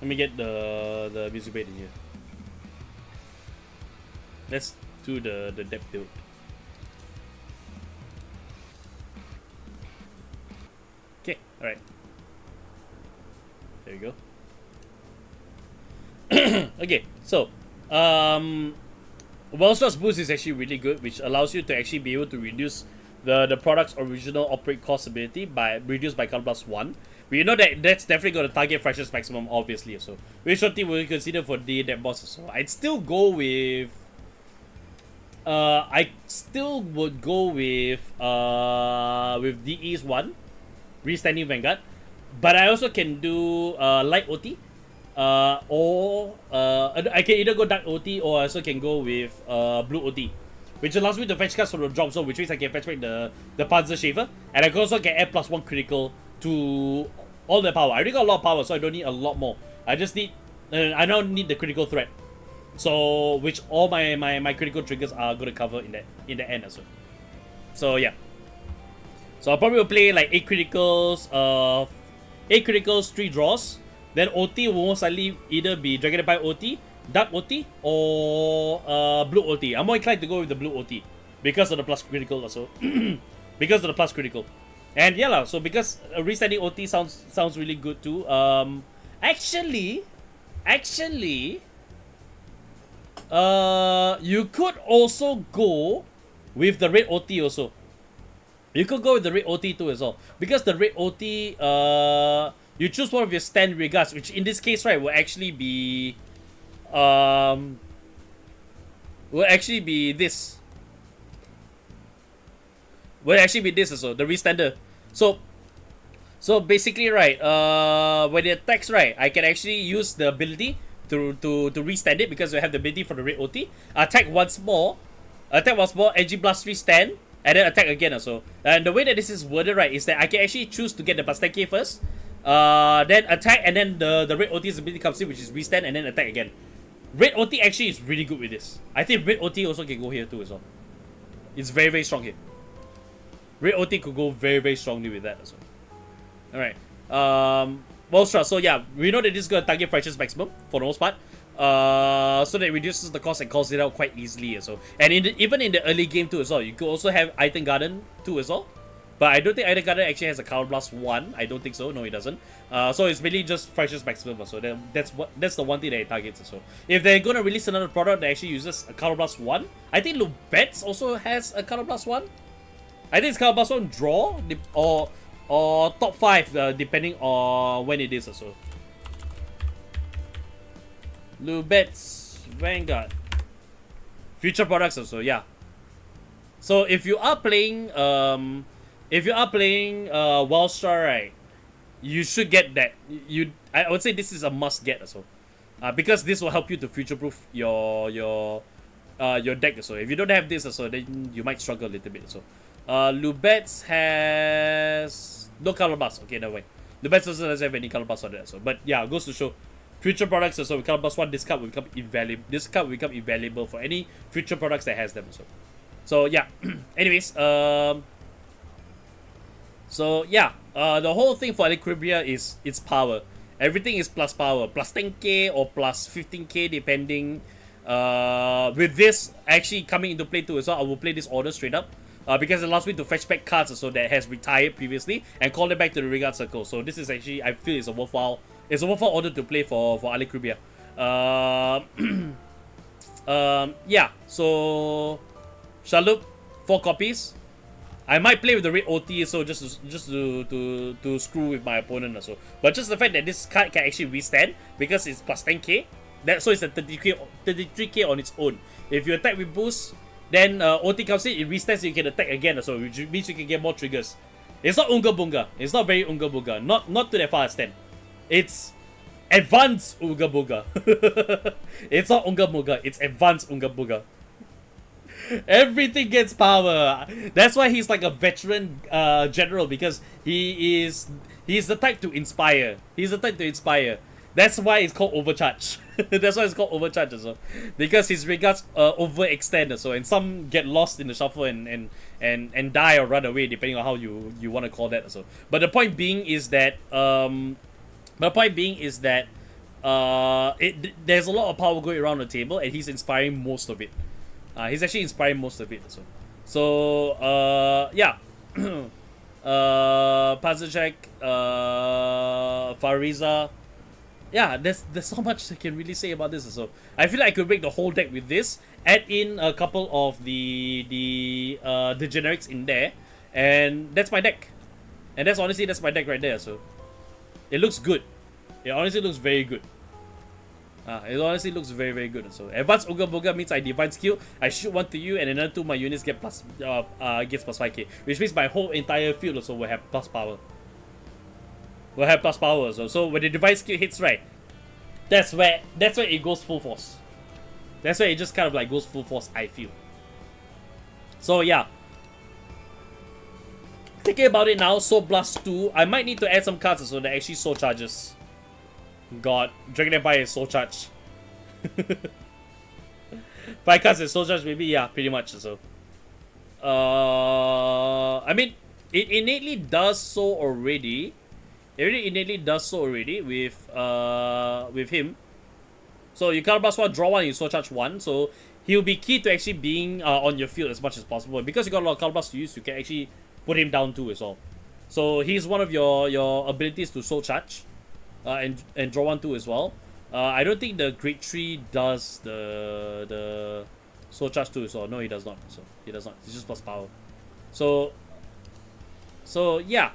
S1: let me get the music bait in here. Let's do the depth build. Okay, alright. There we go. Okay, so Wellstraw's boost is actually really good, which allows you to actually be able to reduce the product's original operate cost ability by reduced by count plus 1. We know that that's definitely going to target freshness maximum, obviously. So which one thing will you consider for the that boss? So I'd still go with I still would go with DE's one, Restanding Vanguard, but I also can do light OT. Or I can either go dark OT or I also can go with blue OT, which allows me to fetch cards from the drop zone, which means I can fetch back the Panzer Shaver, and I can also get add +1 critical to all the power. I already got a lot of power, so I don't need a lot more. I just need I now need the critical threat, so which all my critical triggers are gonna cover in the end as well. So yeah, so I'll probably play like 8 criticals, 3 draws. Then OT will most likely either be Dragon Empire OT, Dark OT, or Blue OT. I'm more inclined to go with the Blue OT because of the plus critical also. Because of the plus critical. And yeah lah, so because restanding OT sounds really good too. Actually, you could also go with the red OT also. You could go with the red OT too as well, because the red OT, you choose one of your stand regards, which in this case, right, will actually be this. Will actually be this also, the restander. So basically, right, when it attacks, right, I can actually use the ability to restand it, because we have the ability for the red OT. Attack once more, Energy Blast restand, and then attack again also. And the way that this is worded, right, is that I can actually choose to get the plus 10k first, then attack, and then the red OT's ability comes in, which is restand, and then attack again. Red OT actually is really good with this. I think red OT also can go here too as well. It's very, very strong here. Red OT could go very, very strongly with that as well. Alright. Volstra, so yeah, we know that this is going to target Fractures Maximum for the most part. So that it reduces the cost and calls it out quite easily as well. And even in the early game too as well, you could also have Item Garden too as well. But I don't think Item Garden actually has a Counter Blast 1. I don't think so. No, it doesn't. So it's really just Fractures Maximum. So that's the one thing that it targets. So if they're gonna release another product that actually uses a Counter Blast 1, I think Lubets also has a Counter Blast 1. I think it's Counter Blast 1 draw or top 5 depending on when it is also. Lubets, Vanguard, future products also, yeah. So if you are playing Wildstar, right, you should get that. I would say this is a must get also, because this will help you to future proof your deck also. If you don't have this also, then you might struggle a little bit also. Lubets has no color blast. Okay, no way. Lubets also doesn't have any color blast on it also. But yeah, it goes to show future products also. With color blast 1, this card will become invaluable. This card will become invaluable for any future products that has them also. So yeah. Anyways, so yeah, the whole thing for Aelquilibria is its power. Everything is plus power, plus 10k or plus 15k depending. With this actually coming into play too as well, I will play this order straight up. Because it allows me to fetch back cards also that has retired previously and call them back to the Regard Circle. So this is actually, I feel it's a worthwhile order to play for Aelquilibria. Yeah, so Shalhoub, 4 copies. I might play with the red OT so just to screw with my opponent also. But just the fact that this card can actually withstand because it's plus 10k, so it's a 33k on its own. If you attack with boost, then OT comes in, it restands, you can attack again, so which means you can get more triggers. It's not Unga Bunga. It's not very Unga Bunga. Not to that far extent. It's advanced Unga Bunga. It's not Unga Bunga. It's advanced Unga Bunga. Everything gets power. That's why he's like a veteran general, because he's the type to inspire. He's the type to inspire. That's why it's called overcharge. That's why it's called overcharge also. Because his regards overextend also, and some get lost in the shuffle and die or run away depending on how you want to call that also. But the point being is that there's a lot of power going around the table, and he's inspiring most of it. He's actually inspiring most of it also. So yeah. Pazachek, Fariza. Yeah, there's so much I can really say about this also. I feel like I could break the whole deck with this, add in a couple of the generics in there, and that's my deck. And that's my deck right there. So it looks good. It honestly looks very good. It honestly looks very, very good. So advanced Uga Boga means I divine skill, I shoot 1 to you, and another 2 my units get plus gets plus 5k, which means my whole entire field also will have plus power. Will have plus power also. So when the divine skill hits, right, that's where it goes full force. That's where it just kind of like goes full force, I feel. So yeah. Thinking about it now, Soul Blast 2, I might need to add some cards so that actually soul charges. God, Dragon Empire is soul charge. 5 cards is soul charge, maybe, yeah, pretty much so. I mean, it innately does so already. It really innately does so already with him. So you Counter Blast 1, draw 1, you soul charge 1. So he'll be key to actually being on your field as much as possible. Because you got a lot of Counter Blast to use, you can actually put him down too as well. So he's one of your abilities to soul charge, and draw 1/2 as well. I don't think the grade 3 does the soul charge 2, so no, he does not. So he does not. It's just plus power. So yeah.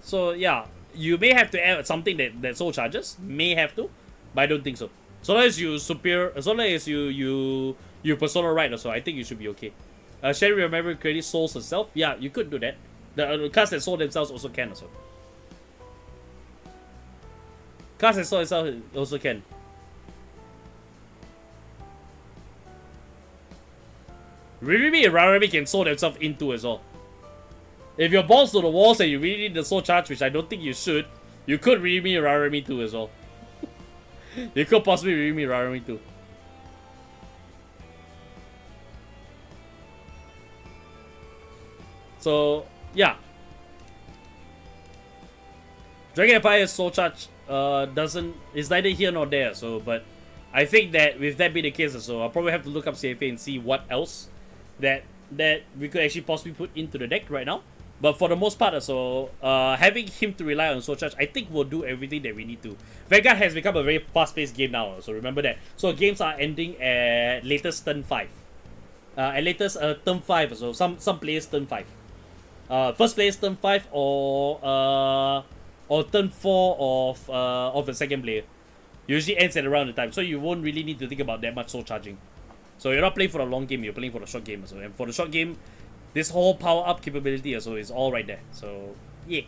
S1: So yeah, you may have to add something that soul charges. May have to, but I don't think so. So long as you as long as you persona right also, I think you should be okay. Sharing your memory credit souls herself. Yeah, you could do that. The cards that soul themselves also can also. Cards that soul itself also can. Ririmi and Rarami can soul themselves into as well. If you're balls to the walls and you really need the soul charge, which I don't think you should, you could Ririmi and Rarami too as well. You could possibly Ririmi and Rarami too. So yeah, Dragon Empire's soul charge is neither here nor there. So, but I think that with that being the case, so I'll probably have to look up CFA and see what else that we could actually possibly put into the deck right now. But for the most part, so having him to rely on soul charge, I think will do everything that we need to. Vanguard has become a very fast-paced game now, so remember that. So games are ending at latest turn 5. At latest turn 5, so some players turn 5. First players turn 5 or turn 4 of the second player. Usually ends at around the time, so you won't really need to think about that much soul charging. So you're not playing for the long game, you're playing for the short game. So, and for the short game, this whole power up capability also is all right there. So yeah.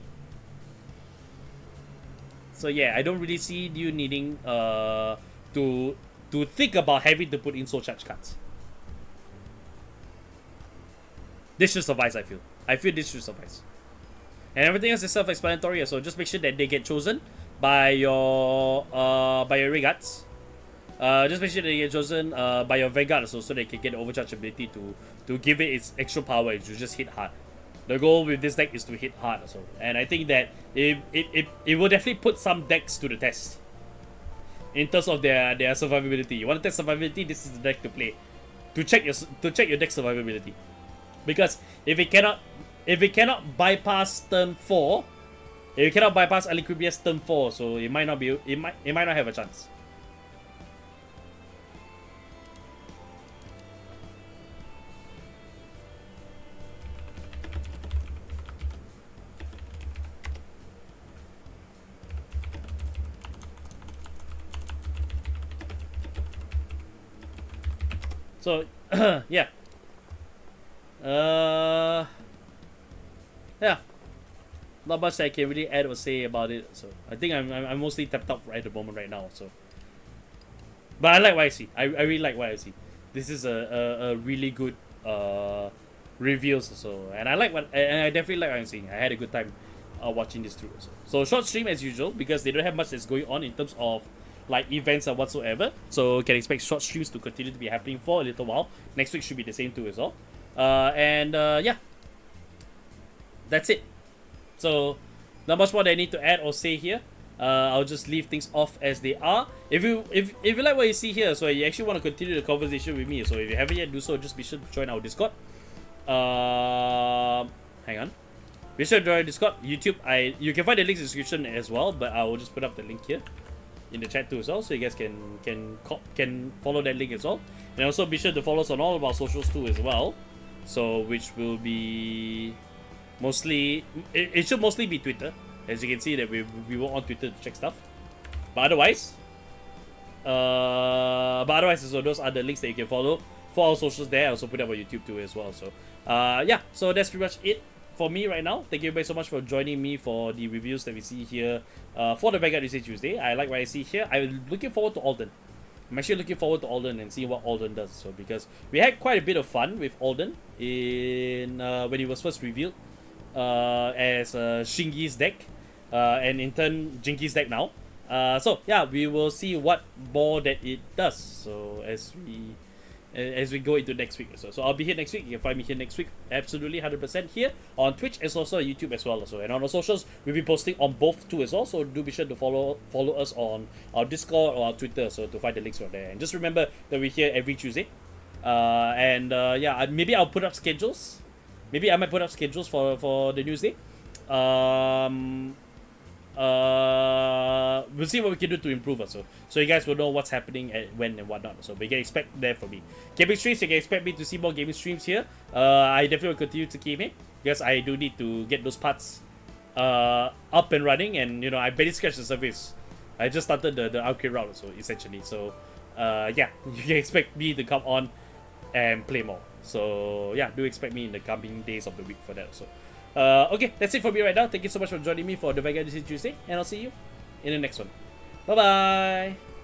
S1: So yeah, I don't really see you needing to think about having to put in soul charge cards. This should suffice, I feel. I feel this should suffice. And everything else is self-explanatory, so just make sure that they get chosen by your regards. Just make sure that they get chosen by your Vanguard, so they can get the overcharge ability to give it its extra power and to just hit hard. The goal with this deck is to hit hard also. And I think that it will definitely put some decks to the test in terms of their survivability. You want to test survivability, this is the deck to play. To check your deck survivability. Because if it cannot bypass turn 4, if it cannot bypass Aelquibria's turn 4, so it might not have a chance. So yeah. Yeah. Not much I can really add or say about it. So I think I'm mostly tapped out right at the moment right now. So, but I like what I see. I really like what I see. This is a really good reveals. So and I definitely like what I'm seeing. I had a good time watching this through. So short stream as usual because they don't have much that's going on in terms of like events or whatsoever. So can expect short streams to continue to be happening for a little while. Next week should be the same too as well. Yeah, that's it. So not much more that I need to add or say here. I'll just leave things off as they are. If you like what you see here, so you actually want to continue the conversation with me, so if you haven't yet do so, just be sure to join our Discord. Hang on. Be sure to join Discord. YouTube, you can find the links in the description as well, but I will just put up the link here in the chat too as well, so you guys can follow that link as well. And also be sure to follow us on all of our socials too as well. So which will be mostly it should mostly be Twitter, as you can see that we were on Twitter to check stuff. But otherwise, so those are the links that you can follow for our socials there. I also put up on YouTube too as well. So yeah, so that's pretty much it for me right now. Thank you everybody so much for joining me for the reviews that we see here for the Vanguard Newsday Tuesday. I like what I see here. I'm looking forward to Alden. I'm actually looking forward to Alden and seeing what Alden does. So because we had quite a bit of fun with Alden in when he was first revealed as Shingi's deck, and in turn Jinki's deck now. So yeah, we will see what more that it does. So as we go into next week. So I'll be here next week. You can find me here next week, absolutely 100% here on Twitch as also on YouTube as well. So and on our socials, we'll be posting on both too as well. So do be sure to follow us on our Discord or our Twitter, so to find the links from there. And just remember that we're here every Tuesday. Yeah, maybe I'll put up schedules. maybe I might put up schedules for the Newsday. We'll see what we can do to improve also. So you guys will know what's happening at when and whatnot. So we can expect there for me. Gaming streams, you can expect me to see more gaming streams here. I definitely will continue to keep it because I do need to get those parts up and running, and you know, I barely scratched the surface. I just started the upgrade route, so essentially. So yeah, you can expect me to come on and play more. So yeah, do expect me in the coming days of the week for that. So okay, that's it for me right now. Thank you so much for joining me for the Vanguard Newsday, and I'll see you in the next one. Bye bye.